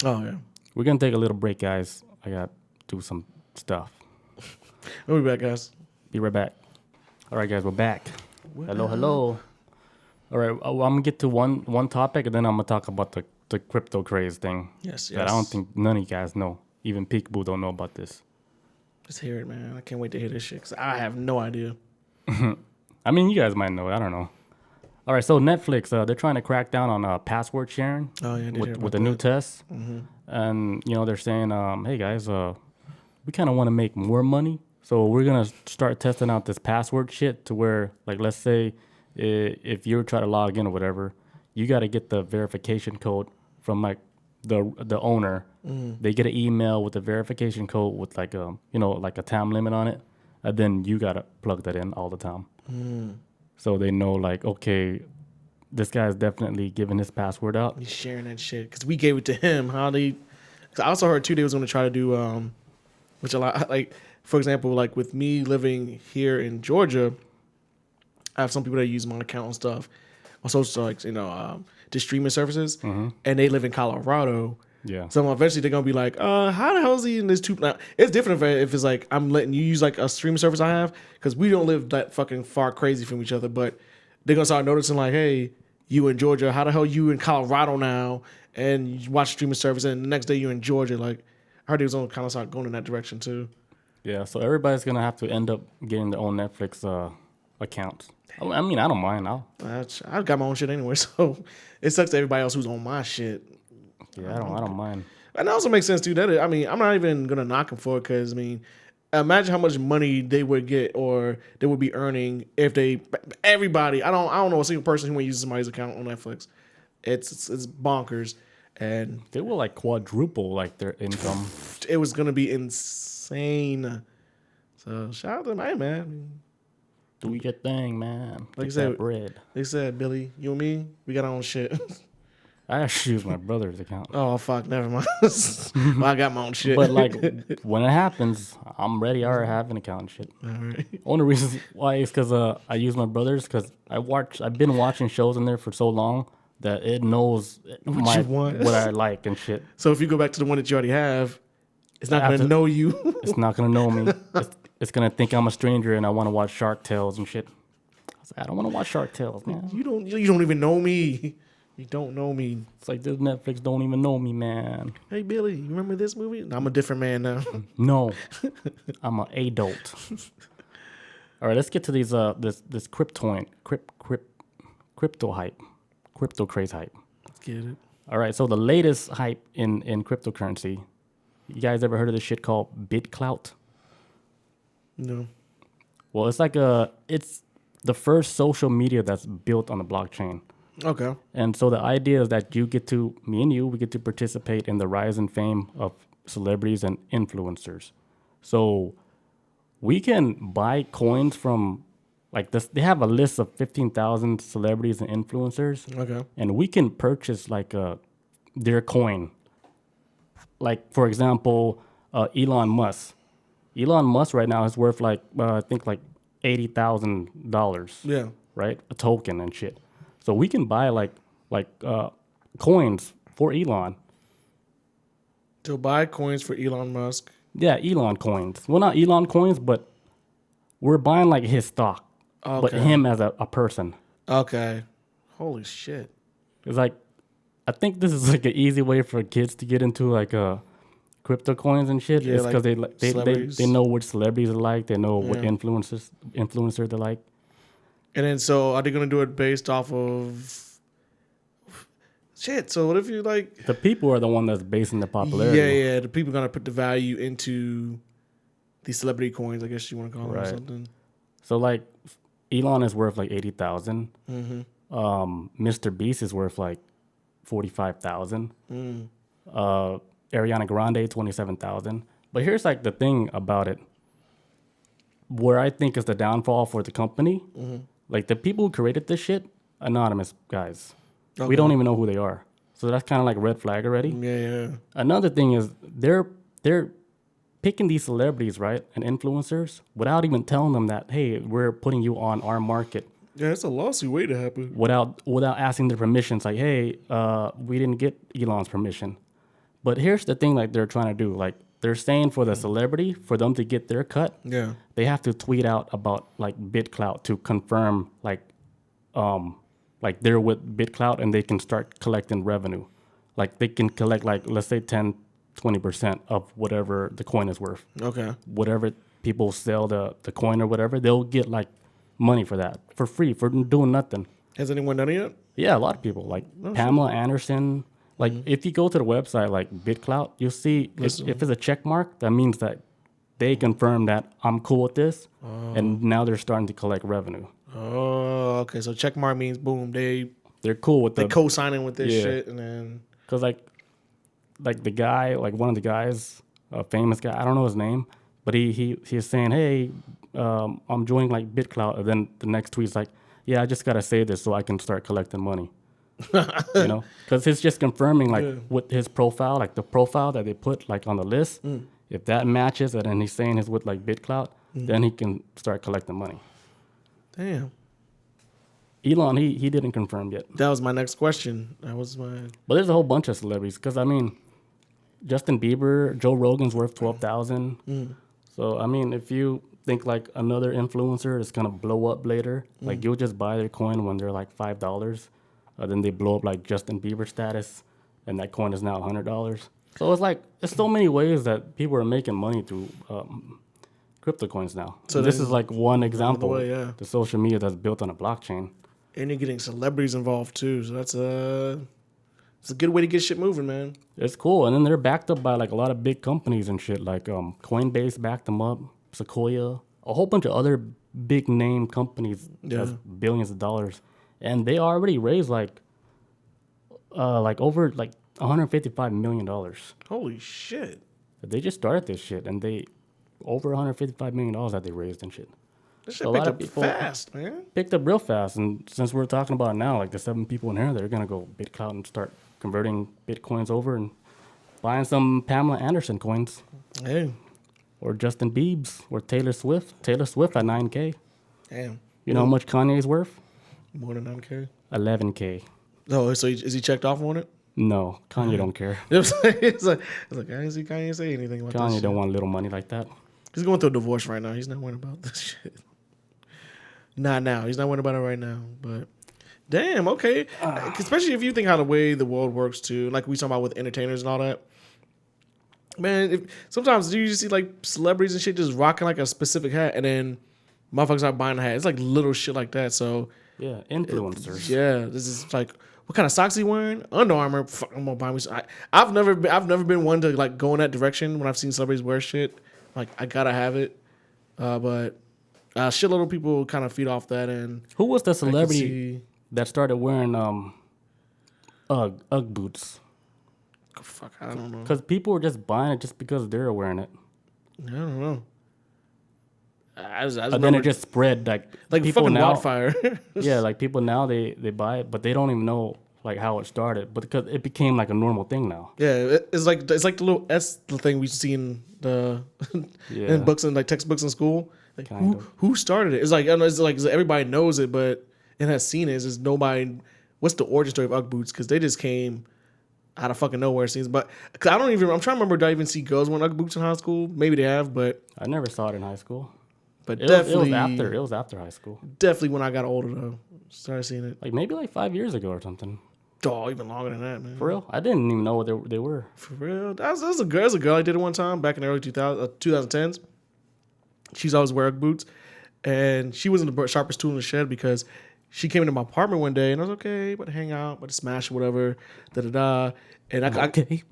Oh yeah. We're gonna take a little break, guys. I got to do some stuff. We'll be back, guys. Be right back. All right, guys, we're back. Hello. All right, I'm gonna get to one topic, and then I'm gonna talk about the crypto craze thing. Yes. That I don't think none of you guys know. Even Peekaboo don't know about this. Let's hear it, man. I can't wait to hear this shit because I have no idea. I mean, you guys might know. I don't know. All right, so Netflix, they're trying to crack down on password sharing with the new test. Mm-hmm. And, they're saying, hey, guys, we kind of want to make more money. So we're going to start testing out this password shit to where, like, let's say if you try to log in or whatever, you got to get the verification code from, like, the owner. Mm. They get an email with the verification code with, like, like a time limit on it. And then you got to plug that in all the time. Mm. So they know, like, okay, this guy's definitely giving his password out. He's sharing that shit because we gave it to him. Cause I also heard too they was going to try to do, which a lot, like, for example, like with me living here in Georgia, I have some people that use my account and stuff. Also, like, just streaming services, mm-hmm. and they live in Colorado. Yeah. So eventually they're gonna be like, how the hell is he in this Now, it's different if it's like I'm letting you use like a streaming service I have because we don't live that fucking far crazy from each other. But they're gonna start noticing like, hey, you in Georgia, how the hell you in Colorado now? And you watch streaming service, and the next day you're in Georgia. Like, I heard they was gonna kind of start going in that direction too. Yeah. So everybody's gonna have to end up getting their own Netflix accounts. I mean, I don't mind. I've got my own shit anyway, so it sucks to everybody else who's on my shit. Yeah, I don't mind. And it also makes sense too. I'm not even gonna knock him for it because imagine how much money they would get or they would be earning if everybody. I don't know a single person who would use somebody's account on Netflix. It's bonkers, and They will like quadruple like their income. it was gonna be insane. So shout out to them, hey, man. Do your thing, man. Like I Get said, that bread. They said, Billy, you and me, we got our own shit. I actually use my brother's account. Oh fuck, never mind. Well, I got my own shit. But like when it happens, I'm ready. I already have an account and shit. all right. Only reason why is because I use my brother's because I've been watching shows in there for so long that it knows you want. what I like and shit. So if you go back to the one that you already have, it's not gonna know you. It's not gonna know me. It's gonna think I'm a stranger and I want to watch Shark Tales and shit. I was like, I don't want to watch Shark Tales, man. You don't even know me. You don't know me. It's like this Netflix don't even know me, man. Hey Billy, you remember this movie? I'm a different man now. No, I'm an adult. All right, let's get to these this crypto hype, crypto craze hype. Let's get it. All right, so the latest hype in cryptocurrency. You guys ever heard of this shit called BitClout? No. Well, it's the first social media that's built on the blockchain. Okay. And so the idea is that me and you, we get to participate in the rise and fame of celebrities and influencers. So we can buy coins from like this. They have a list of 15,000 celebrities and influencers. Okay. And we can purchase like their coin. Like, for example, Elon Musk. Elon Musk right now is worth like, I think like $80,000. Yeah. Right? A token and shit. So we can buy like coins for Elon. To buy coins for Elon Musk. Yeah, Elon coins. Well, not Elon coins, but we're buying like his stock. Okay. But him as a person. Okay. Holy shit. It's like, I think this is like an easy way for kids to get into like crypto coins and shit. Yeah, It's because like they know what celebrities are like. They know what influencers they like. And then so are they gonna do it based off of shit? So what if you like The people are the one that's basing the popularity. Yeah, the people gonna put the value into these celebrity coins, I guess you want to call them or Right. something. So like Elon is worth like 80,000. Mr. Beast is worth like 45,000. Ariana Grande 27,000. But here's like the thing about it, where I think is the downfall for the company. Like the people who created this shit, anonymous guys. Okay. We don't even know who they are. So that's kind of like a red flag already. Yeah. Another thing is they're picking these celebrities, right, and influencers without even telling them that, hey, we're putting you on our market. Yeah, it's a lawsuit waiting to happen. Without asking their permission. It's like, hey, we didn't get Elon's permission. But here's the thing, like they're trying to do, like they're saying for the celebrity, for them to get their cut, Yeah. they have to tweet out about like BitClout to confirm like they're with BitClout and they can start collecting revenue. Like they can collect like, let's say 10-20% of whatever the coin is worth. Okay. Whatever people sell the coin or whatever, they'll get like money for that for free for doing nothing. Has anyone done it yet? Yeah, a lot of people like Pamela Anderson. Like if you go to the website like BitClout, you'll see if it's a check mark, that means that they confirm that I'm cool with this, and now they're starting to collect revenue. Oh, okay. So check mark means boom, They're cool with they co-signing with this Yeah. shit, and then because like the guy, like one of the guys, a famous guy, I don't know his name, but he's saying, hey, I'm joining like BitClout, and then the next tweet's like, yeah, I just gotta say this so I can start collecting money. You know, because it's just confirming like with his profile, like the profile that they put like on the list. If that matches, and then he's saying he's with like BitClout, then he can start collecting money. damn. Elon, he didn't confirm yet, That was my next question. That was my but there's a whole bunch of celebrities. Because I mean, Justin Bieber, Joe Rogan's worth 12,000. So I mean, if you think like another influencer is gonna blow up later, like you'll just buy their coin when they're like $5. Then they blow up like Justin Bieber status, and that coin is now $100. So it's like there's so many ways that people are making money through crypto coins now. So this is like one example. way, yeah. The social media that's built on a blockchain. and you're getting celebrities involved too. So that's it's a good way to get shit moving, man. It's cool, and then they're backed up by like a lot of big companies and shit. Like Coinbase backed them up. Sequoia, a whole bunch of other big name companies that's billions of dollars, and they already raised like over like $155 million. Holy shit. They just started this shit, and they over $155 million that they raised and shit. This shit picked up fast, man. Picked up real fast, and since we're talking about it now, like the 7 people in here, they're gonna go BitClout and start converting Bitcoins over and buying some Pamela Anderson coins. Hey. Or Justin Biebs, or Taylor Swift. Taylor Swift at 9K. Damn. You know how much Kanye's worth? More than 9K? 11K. Oh, so is he checked off on it? No, Kanye don't care. It's like I didn't see Kanye say anything about Kanye this don't shit. want little money like that. He's going through a divorce right now. He's not worried about this shit. Not now. He's not worried about it right now. But damn, okay. Especially if you think how the way the world works too, like we talking about with entertainers and all that. Man, sometimes you just see like celebrities and shit just rocking like a specific hat, and then motherfuckers are buying the hat. It's like little shit like that. So yeah, influencers. This is like, what kind of socks he wearing? Under Armour. Fuck, I'm gonna buy me. I've never been one to like go in that direction when I've seen celebrities wear shit. Like I gotta have it, but shitload of people kind of feed off that. And who was the celebrity that started wearing UGG boots? Fuck, I don't know. Because people were just buying it just because they're wearing it. I don't know. And then it just spread like people fucking now, wildfire. Yeah, like people now they buy it, but they don't even know like how it started. But because it became like a normal thing now. Yeah, it's like the little S thing we see in the in books and like textbooks in school. Like who started it? It's like, I don't know, it's like everybody knows it, but it has seen it. Is nobody? What's the origin story of UGG boots? Because they just came out of fucking nowhere, it seems. But cause I'm trying to remember, did I even see girls wearing UGG boots in high school? Maybe they have, but I never saw it in high school. But it was after high school. Definitely when I got older though, started seeing it. Like maybe like 5 years ago or something. Oh, even longer than that, man. For real? I didn't even know what they were. For real? That was a girl. There's a girl I did it one time back in the early 2010s. She's always wearing UGG boots, and she wasn't the sharpest tool in the shed because she came into my apartment one day and I was okay, about to hang out, about to smash or whatever, And I'm getting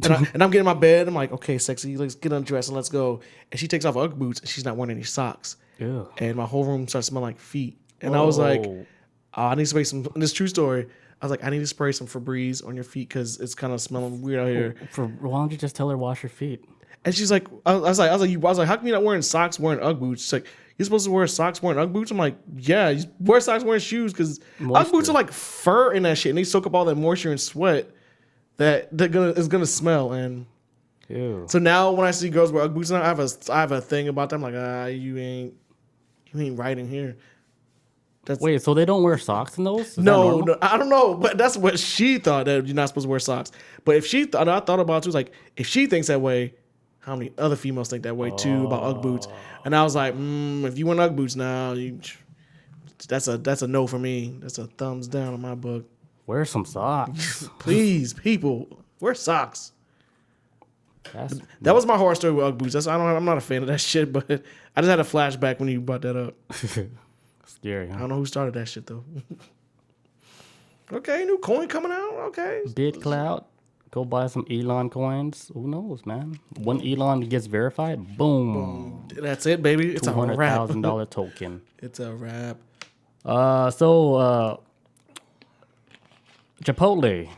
in my bed. I'm like, okay, sexy, let's get undressed and let's go. And she takes off her UGG boots and she's not wearing any socks. Ew. And my whole room starts smelling like feet. And I was like, oh, I need to spray some. This true story. I was like, I need to spray some Febreze on your feet because it's kind of smelling weird out here. Why don't you just tell her wash your feet? And she's like, I was like, how come you're not wearing socks, wearing UGG boots? She's like, you're supposed to wear socks, wearing UGG boots. I'm like, yeah, you wear socks, wearing shoes because UGG boots are like fur in that shit, and they soak up all that moisture and sweat that is gonna smell. And ew. So now when I see girls wear UGG boots, now I have a thing about them. Like, you ain't right in here. Wait, so they don't wear socks in those? No, I don't know, but that's what she thought, that you're not supposed to wear socks. But if she thought, I thought about it too, like if she thinks that way, how many other females think that way too about UGG boots? And I was like, if you want UGG boots now, that's a no for me. That's a thumbs down in my book. Wear some socks. Please, people, wear socks. That was my horror story with UGG boots. I'm not a fan of that shit, but I just had a flashback when you brought that up. Scary, huh? I don't know who started that shit though. Okay, new coin coming out. Okay. BitClout. Go buy some Elon coins. Who knows, man? When Elon gets verified, boom. That's it, baby. It's a wrap. $200,000 token. It's a wrap. Chipotle,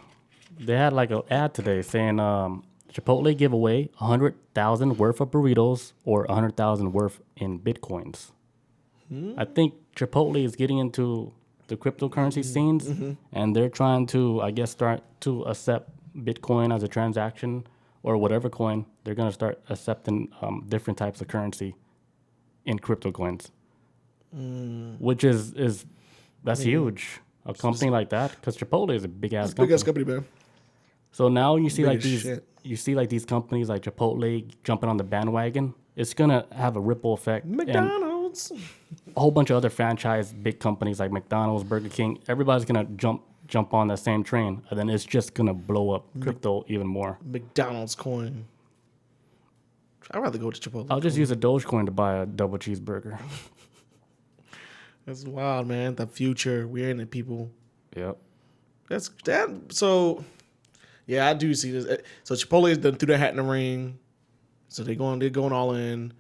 they had like an ad today saying Chipotle give away 100,000 worth of burritos or 100,000 worth in Bitcoins. I think Chipotle is getting into the cryptocurrency scenes, and they're trying to, I guess, start to accept Bitcoin as a transaction or whatever coin. They're going to start accepting different types of currency in crypto coins, which is that's huge. A company like that, because Chipotle is a big ass company. Big ass company, man. So now you see these companies like Chipotle jumping on the bandwagon. It's gonna have a ripple effect. McDonald's, a whole bunch of other franchise big companies like McDonald's, Burger King. Everybody's gonna jump on that same train, and then it's just gonna blow up crypto even more. McDonald's coin. I'd rather go to Chipotle. I'll just use a Dogecoin to buy a double cheeseburger. That's wild, man. The future. We're in it, people. Yep. That's that. So, yeah, I do see this. So Chipotle has done threw their hat in the ring. So they're going all in.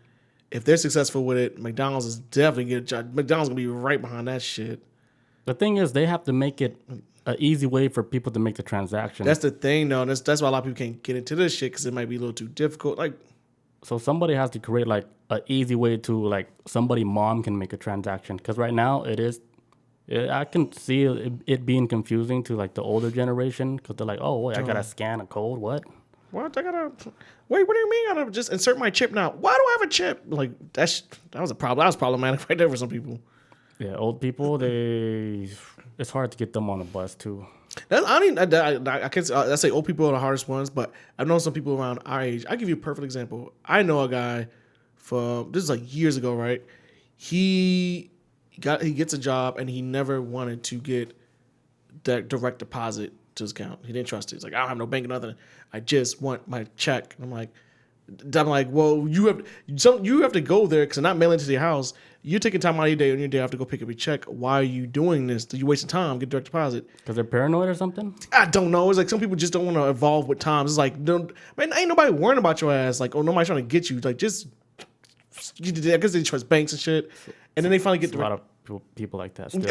if they're successful with it, McDonald's is definitely McDonald's gonna be right behind that shit. The thing is, they have to make it an easy way for people to make the transaction. That's the thing, though. That's why a lot of people can't get into this shit because it might be a little too difficult. Like, so somebody has to create like an easy way to like somebody mom can make a transaction. Because right now I can see it being confusing to like the older generation because they're like, oh wait, I gotta scan a code. What? What? I gotta wait. What do you mean? I gotta just insert my chip now? Why do I have a chip? Like that was a problem. That was problematic right there for some people. Yeah, old people. It's hard to get them on the bus too. I can't say old people are the hardest ones, but I've known some people around our age. I'll give you a perfect example. I know a guy this is like years ago, right? He gets a job and he never wanted to get that direct deposit to his account. He didn't trust it. He's like, I don't have no bank or nothing. I just want my check. And I'm like, well, you have to go there because they're not mailing to your house. You're taking time out of your day, and your day have to go pick up your check. Why are you doing this? You wasting time. Get direct deposit. Because they're paranoid or something? I don't know. It's like some people just don't want to evolve with times. It's like, man, ain't nobody worrying about your ass. Like, oh, nobody's trying to get you. Like, just, I guess they trust banks and shit. And then they finally get a lot of people like that still.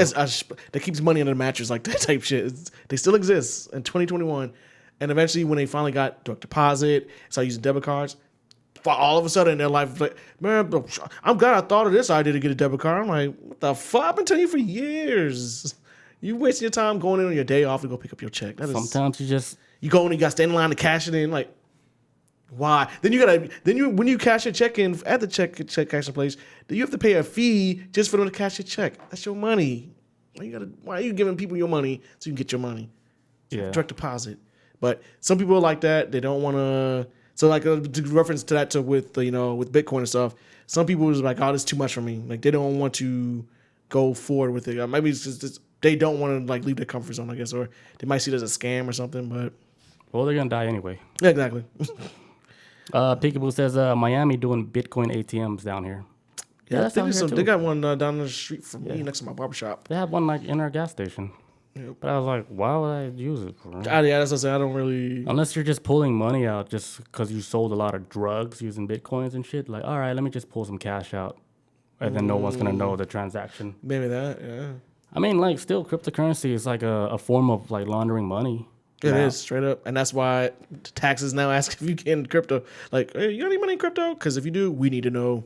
That keeps money under the mattress, like that type shit. They still exist in 2021. And eventually, when they finally got direct deposit, started using debit cards, all of a sudden in their life, like, man, I'm glad I thought of this idea to get a debit card. I'm like, what the fuck? I've been telling you for years. You wasting your time going in on your day off to go pick up your check. Sometimes you go and you got to stand in line to cash it in. Like, why? Then when you cash your check in at the check cashing place, then you have to pay a fee just for them to cash your check. That's your money. Why are you giving people your money so you can get your money? Yeah. Direct deposit. But some people are like that. They don't want to. So like to reference to that with Bitcoin and stuff, some people was like, oh, this is too much for me. Like they don't want to go forward with it. Maybe it's just they don't want to like leave their comfort zone, I guess, or they might see it as a scam or something. But they're gonna die anyway. Yeah, exactly. Peekaboo says Miami doing Bitcoin ATMs down here. Yeah, they got one down the street from me next to my barbershop. They have one like in our gas station. Yep. But I was like, why would I use it for? Yeah, that's what I say. I don't really. Unless you're just pulling money out just because you sold a lot of drugs using Bitcoins and shit. Like, all right, let me just pull some cash out. And then no one's going to know the transaction. Maybe that, yeah. I mean, like, still, cryptocurrency is like a form of like laundering money. It is, straight up. And that's why taxes now ask if you can crypto. Like, hey, you got any money in crypto? Because if you do, we need to know.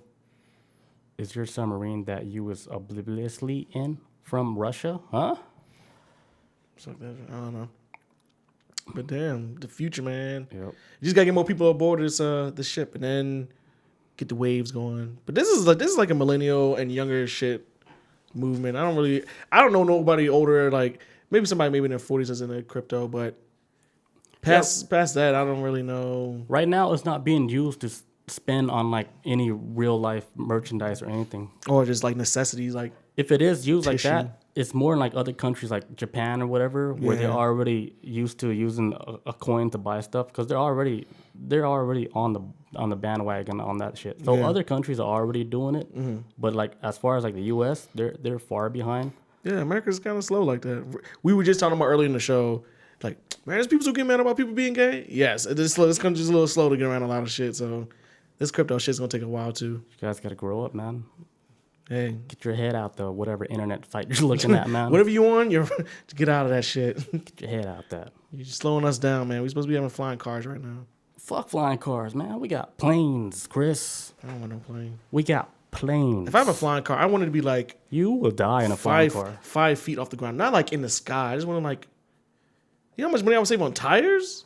Is your submarine that you was obliviously in from Russia? Huh? Like that. I don't know. But damn, the future, man. Yep. You just gotta get more people aboard this ship and then get the waves going. But this is like a millennial and younger shit movement. I don't know nobody older, like maybe somebody in their 40s is into crypto, but past that, I don't really know. Right now, it's not being used to spend on like any real life merchandise or anything. Or just like necessities, like if it is used tissue. Like that, it's more in like other countries like Japan or whatever, where they're already used to using a coin to buy stuff because they're already on the bandwagon on that shit. So other countries are already doing it, but like as far as like the U.S., they're far behind. Yeah, America's kind of slow like that. We were just talking about earlier in the show, like, man, there's people who get mad about people being gay. Yes, this country's a little slow to get around a lot of shit. So this crypto shit's gonna take a while too. You guys gotta grow up, man. Hey, get your head out the whatever internet site you're looking at, man. Whatever you on, you're to get out of that shit. Get your head out that. You're just slowing us down, man. We're supposed to be having flying cars right now. Fuck flying cars, man. We got planes, Chris. I don't want no plane. We got planes. If I have a flying car, I want it to be like you will die in a flying car. 5 feet off the ground, not like in the sky. I just want to like, you know how much money I would save on tires?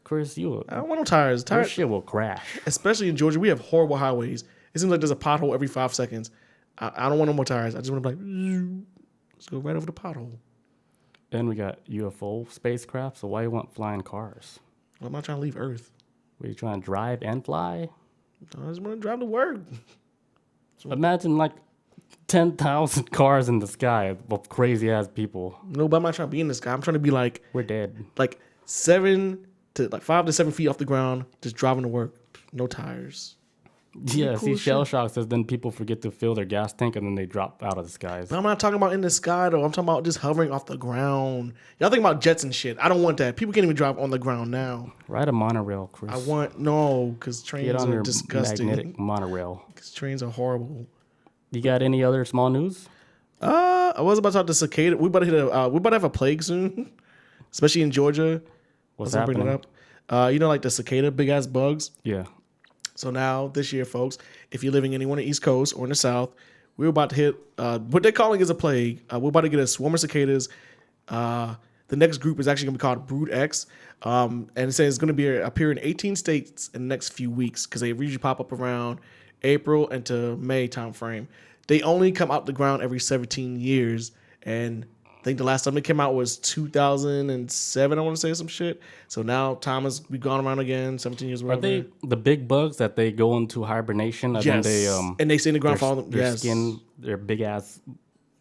Chris, I don't want no tires. Your shit will crash. Especially in Georgia, we have horrible highways. It seems like there's a pothole every 5 seconds. I don't want no more tires. I just want to be like, let's go right over the pothole. Then we got UFO spacecraft. So why you want flying cars? Well, I'm not trying to leave Earth. Were you trying to drive and fly? I just want to drive to work. Imagine like 10,000 cars in the sky of crazy ass people. No, but I'm not trying to be in the sky. I'm trying to be like, we're dead. Like 5 to 7 feet off the ground, just driving to work. No tires. Yeah, cool shell shit. shock says then people forget to fill their gas tank and then they drop out of the skies. But I'm not talking about in the sky though. I'm talking about just hovering off the ground. Y'all think about jets and shit. I don't want that. People can't even drive on the ground now. Ride a monorail, Chris. Because trains Get on are your disgusting. magnetic monorail. Because trains are horrible. You got any other small news? I was about to talk to cicada. We about to have a plague soon, especially in Georgia. What's I was gonna happening? bring it up. You know, like the cicada, big ass bugs. Yeah. So now this year, folks, if you're living anywhere on the East Coast or in the South, we're about to hit what they're calling is a plague. We're about to get a swarm of cicadas. The next group is actually going to be called Brood X. And it says it's going to appear in 18 states in the next few weeks because they usually pop up around April into May timeframe. They only come out the ground every 17 years. And I think the last time they came out was 2007, I want to say some shit. So now time has gone around again, 17 years. Are they the big bugs that they go into hibernation and then they and they stay in the ground for all them. Their Yes. skin, their big ass,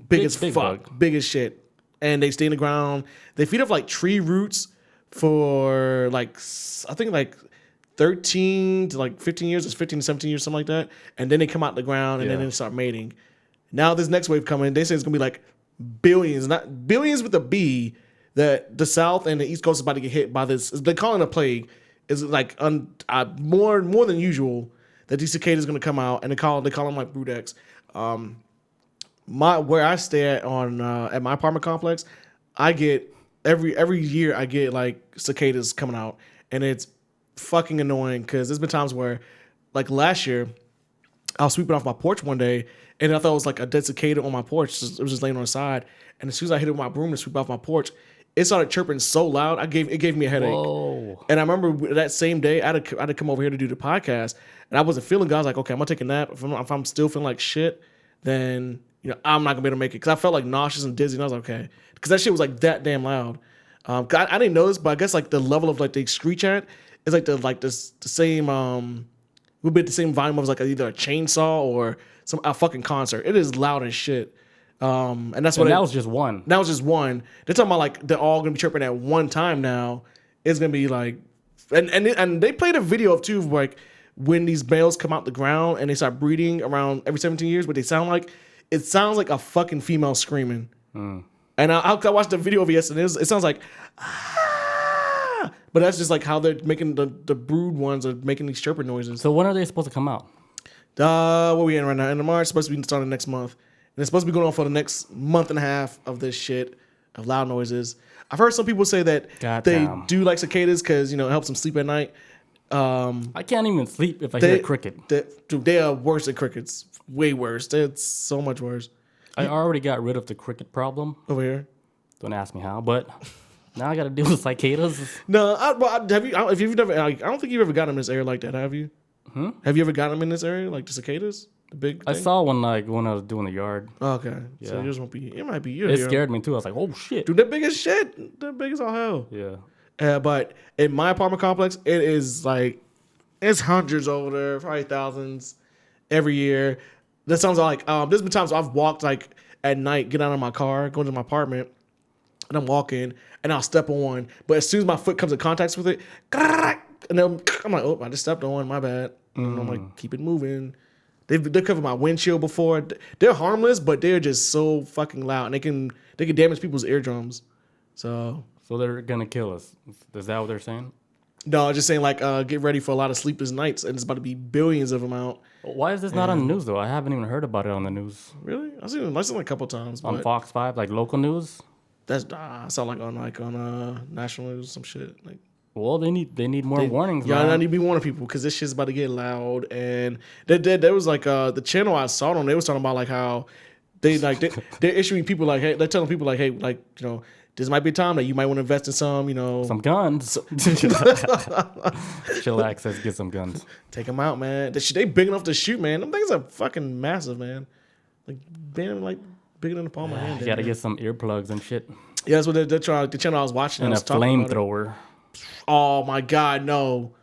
Big as big fuck, bug. big as shit, and they stay in the ground. They feed off like tree roots for like I think like 13 to like 15 years. It's 15 to 17 years, something like that. And then they come out the ground and then Yeah. they start mating. Now this next wave coming, they say it's gonna be like billions, not billions with a B. That the South and the East Coast is about to get hit by this. They call it a plague. Is like more than usual that these cicadas going to come out, and they call them like Brood X. Where I stay at my apartment complex, I get every year I get like cicadas coming out, and it's fucking annoying because there's been times where, like last year, I was sweeping off my porch one day, and I thought it was like a dead cicada on my porch. It was just laying on the side, and as soon as I hit it with my broom to sweep off my porch, it started chirping so loud. It gave me a headache. Whoa. And I remember that same day, I had to come over here to do the podcast, and I wasn't feeling good. I was like, okay, I'm gonna take a nap. If I'm still feeling like shit, then I'm not gonna be able to make it because I felt like nauseous and dizzy. And I was like, okay, because that shit was like that damn loud. I didn't know this, but I guess like the level of like they screech at is like the same would be the same volume of like either a chainsaw or a fucking concert. It is loud as shit. And that's what that was just one. That was just one. They're talking about like they're all gonna be chirping at one time now. It's gonna be like, and they played a video of too of like when these males come out the ground and they start breeding around every 17 years. What they sound like? It sounds like a fucking female screaming. And I watched the video of it yesterday. It sounds like, ah! But that's just like how they're making the brood ones are making these chirping noises. So when are they supposed to come out? What are we in right now? In March, it's supposed to be starting next month. And it's supposed to be going on for the next month and a half of this shit of loud noises. I've heard some people say that they do like cicadas because, it helps them sleep at night. I can't even sleep if I hear a cricket. They are worse than crickets. Way worse. It's so much worse. I already got rid of the cricket problem. Over here. Don't ask me how, but now I got to deal with cicadas. No, have you? If you've never, I don't think you've ever gotten them in this area like that, have you? Have you ever gotten them in this area, like the cicadas? The big thing? I saw one like when I was doing the yard. Okay. Yeah. So yours won't be. It might be. It scared me too. I was like, oh shit. Dude, they're big as shit. They're big as all hell. Yeah. But in my apartment complex, it is like, it's hundreds over there, probably thousands every year. That sounds like, there's been times I've walked like at night, get out of my car, go to my apartment, and I'm walking, and I'll step on one. But as soon as my foot comes in contact with it, and then I'm like, oh, I just stepped on one, my bad. And I'm like, keep it moving. They've covered my windshield before. They're harmless, but they're just so fucking loud, and they can damage people's eardrums. So they're gonna kill us. Is that what they're saying? No, just saying like get ready for a lot of sleepless nights, and it's about to be billions of them out. Why is this not on the news though? I haven't even heard about it on the news. Really? I've seen it like a couple times. On Fox 5, like local news. That's sound like on national news or some shit. Like, well, they need more warnings. Yeah, man. I need to be warning people because this shit's about to get loud. And there was like the channel I saw it on. They was talking about like how they're issuing people like, hey, they're telling people like, hey, like this might be a time that you might want to invest in some guns. Chillax says get some guns. Take them out, man. They big enough to shoot, man. Them things are fucking massive, man. Like bigger than the palm of my hand. You gotta get some earplugs and shit. Yeah, that's what they're trying. The channel I was watching And a flamethrower. Oh my god, no!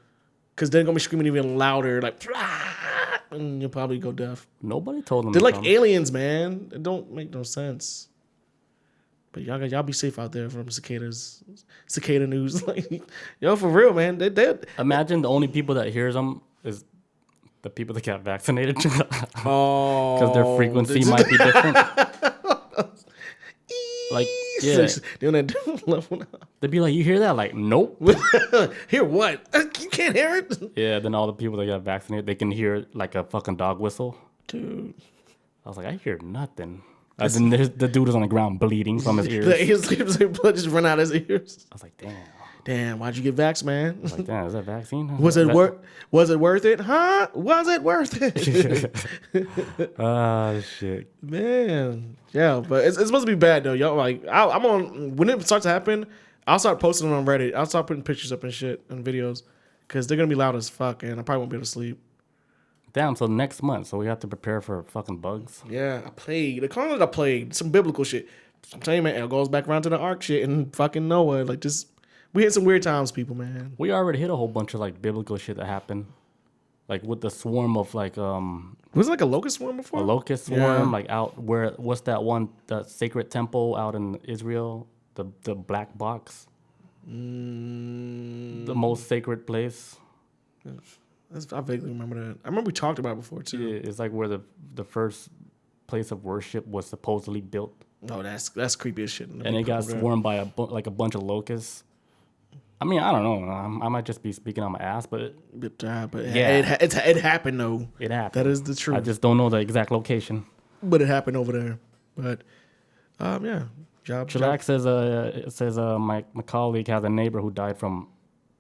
Because they're gonna be screaming even louder, like, and you'll probably go deaf. Nobody told them. They're like aliens, man. It don't make no sense. But y'all be safe out there from cicadas, cicada news. Like, yo, for real, man. They imagine the only people that hears them is The people that got vaccinated. Oh. Because their frequency might be different. Like, yeah. Doing that level now. They'd be like, you hear that? Like, nope. Hear what? You can't hear it? Yeah, then all the people that got vaccinated, they can hear like a fucking dog whistle. Dude. I was like, I hear nothing. Then the dude was on the ground bleeding from his ears. His blood just run out his ears. I was like, damn. Damn, why'd you get vaxxed, man? I was like, damn, is that vaccine? Was it worth it? Huh? Was it worth it? Ah, shit. Man. Yeah, but it's supposed to be bad though. Y'all like I'm on when it starts to happen, I'll start posting it on Reddit. I'll start putting pictures up and shit and videos. Cause they're gonna be loud as fuck and I probably won't be able to sleep. Damn, so next month, so we have to prepare for fucking bugs. Yeah, a plague. They call it a plague. Some biblical shit. I'm telling you, man, it goes back around to the ark shit and fucking Noah. Like just we hit some weird times, people, man. We already hit a whole bunch of like biblical shit that happened. Like with the swarm of like was it like a locust swarm before? a locust swarm, like out where what's that one, the sacred temple out in Israel? The black box. The most sacred place. I vaguely remember that. I remember we talked about it before too. Yeah, it's like where the first place of worship was supposedly built. Oh, that's creepy as shit. And it got swarmed by a bunch of locusts. I mean, I don't know. I might just be speaking on my ass, but yeah, it happened though. It happened. That is the truth. I just don't know the exact location. But it happened over there. But yeah, Chillax says my colleague has a neighbor who died from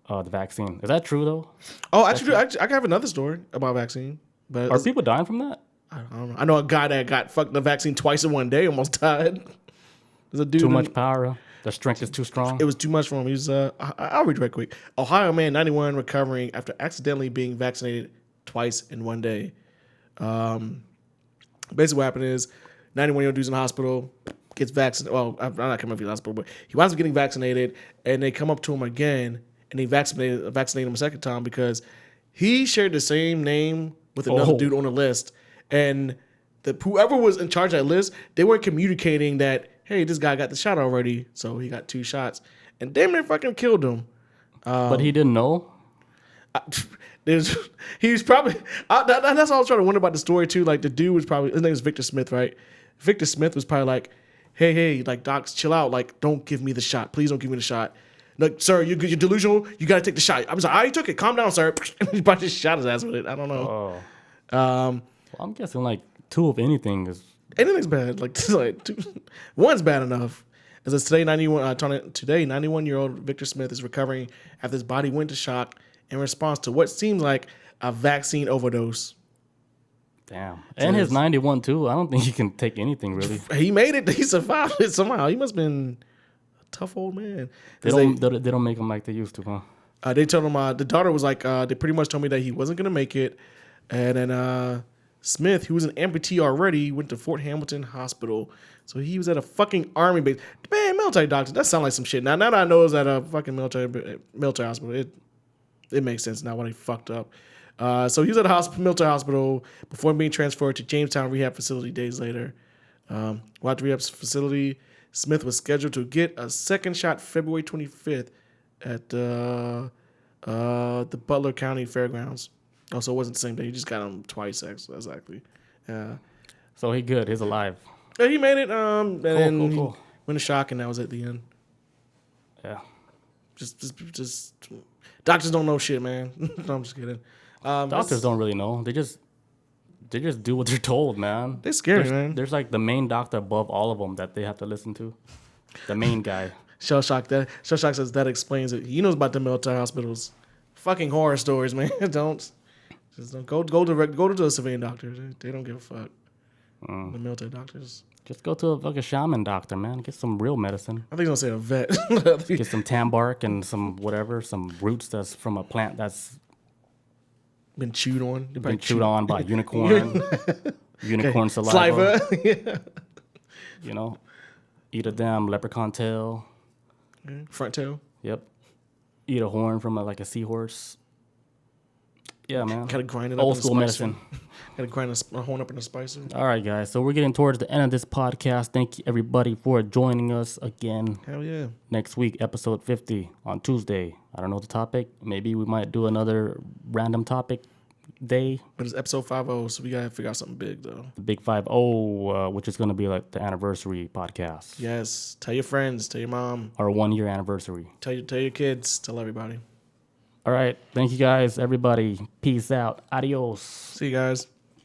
the vaccine. Is that true though? Oh, actually, I have another story about vaccine. But are people dying from that? I don't know. I know a guy that got fucked the vaccine twice in one day, almost died. There's a dude too much power. The strength is too strong. It was too much for him. He was I'll read right quick. Ohio man, 91, recovering after accidentally being vaccinated twice in one day. Basically what happened is 91-year-old dude's in the hospital, gets vaccinated. Well, I'm not coming up to the hospital, but he winds up getting vaccinated, and they come up to him again, and they vaccinate him a second time because he shared the same name with another dude on the list, and whoever was in charge of that list, they weren't communicating that, hey, this guy got the shot already, so he got 2 shots, and damn near fucking killed him. But he didn't know. He's probably that's all I was trying to wonder about the story too. Like the dude was probably, his name is Victor Smith, right? Victor Smith was probably like, hey, like docs, chill out, like don't give me the shot, please don't give me the shot. Like, sir, you're delusional, you gotta take the shot. I was like, I took it, calm down, sir. He probably just shot his ass with it. I don't know. Well, I'm guessing like 2 of anything is. Anything's bad. Like 1's bad enough. As of today, 91-year-old Victor Smith is recovering after his body went to shock in response to what seems like a vaccine overdose. Damn. And his 91 too. I don't think he can take anything really. He made it. He survived it somehow. He must have been a tough old man. They don't make him like they used to, huh? They told him, the daughter was like, they pretty much told me that he wasn't going to make it. And then Smith, who was an amputee already, went to Fort Hamilton Hospital. So he was at a fucking army base. Man, military doctor, that sounds like some shit. Now that I know it's at a fucking military hospital, it makes sense now why they fucked up. So he was at a military hospital before being transferred to Jamestown Rehab Facility days later. While at the rehab facility, Smith was scheduled to get a second shot February 25th at the Butler County Fairgrounds. Oh, so it wasn't the same day. He just got him twice, exactly. Yeah. So he good. He's alive. Yeah, he made it. And then cool. He went to shock, and that was at the end. Yeah. Just doctors don't know shit, man. No, I'm just kidding. Doctors don't really know. They just do what they're told, man. They're scary, man. There's like the main doctor above all of them that they have to listen to. The main guy. Shell Shock says that explains it. He knows about the military hospitals. Fucking horror stories, man. Don't go to the civilian doctors. They don't give a fuck. The military doctors. Just go to a fucking shaman doctor, man. Get some real medicine. I think he's gonna say a vet. Get some tam bark and some roots that's from a plant that's been chewed on. Been chewed on by unicorn. Unicorn saliva. Yeah. You know, eat a damn leprechaun tail. Front tail. Yep. Eat a horn from a seahorse. Yeah, man. Gotta grind it up. Old school medicine. Gotta grind a horn up in a spicer. All right, guys. So we're getting towards the end of this podcast. Thank you, everybody, for joining us again. Hell yeah. Next week, episode 50 on Tuesday. I don't know the topic. Maybe we might do another random topic. day. But it's episode 50, so we gotta figure out something big though. The Big 50, which is going to be like the anniversary podcast. Yes. Tell your friends. Tell your mom. Our 1 year anniversary. Tell your kids. Tell everybody. All right. Thank you guys, everybody. Peace out. Adios. See you guys.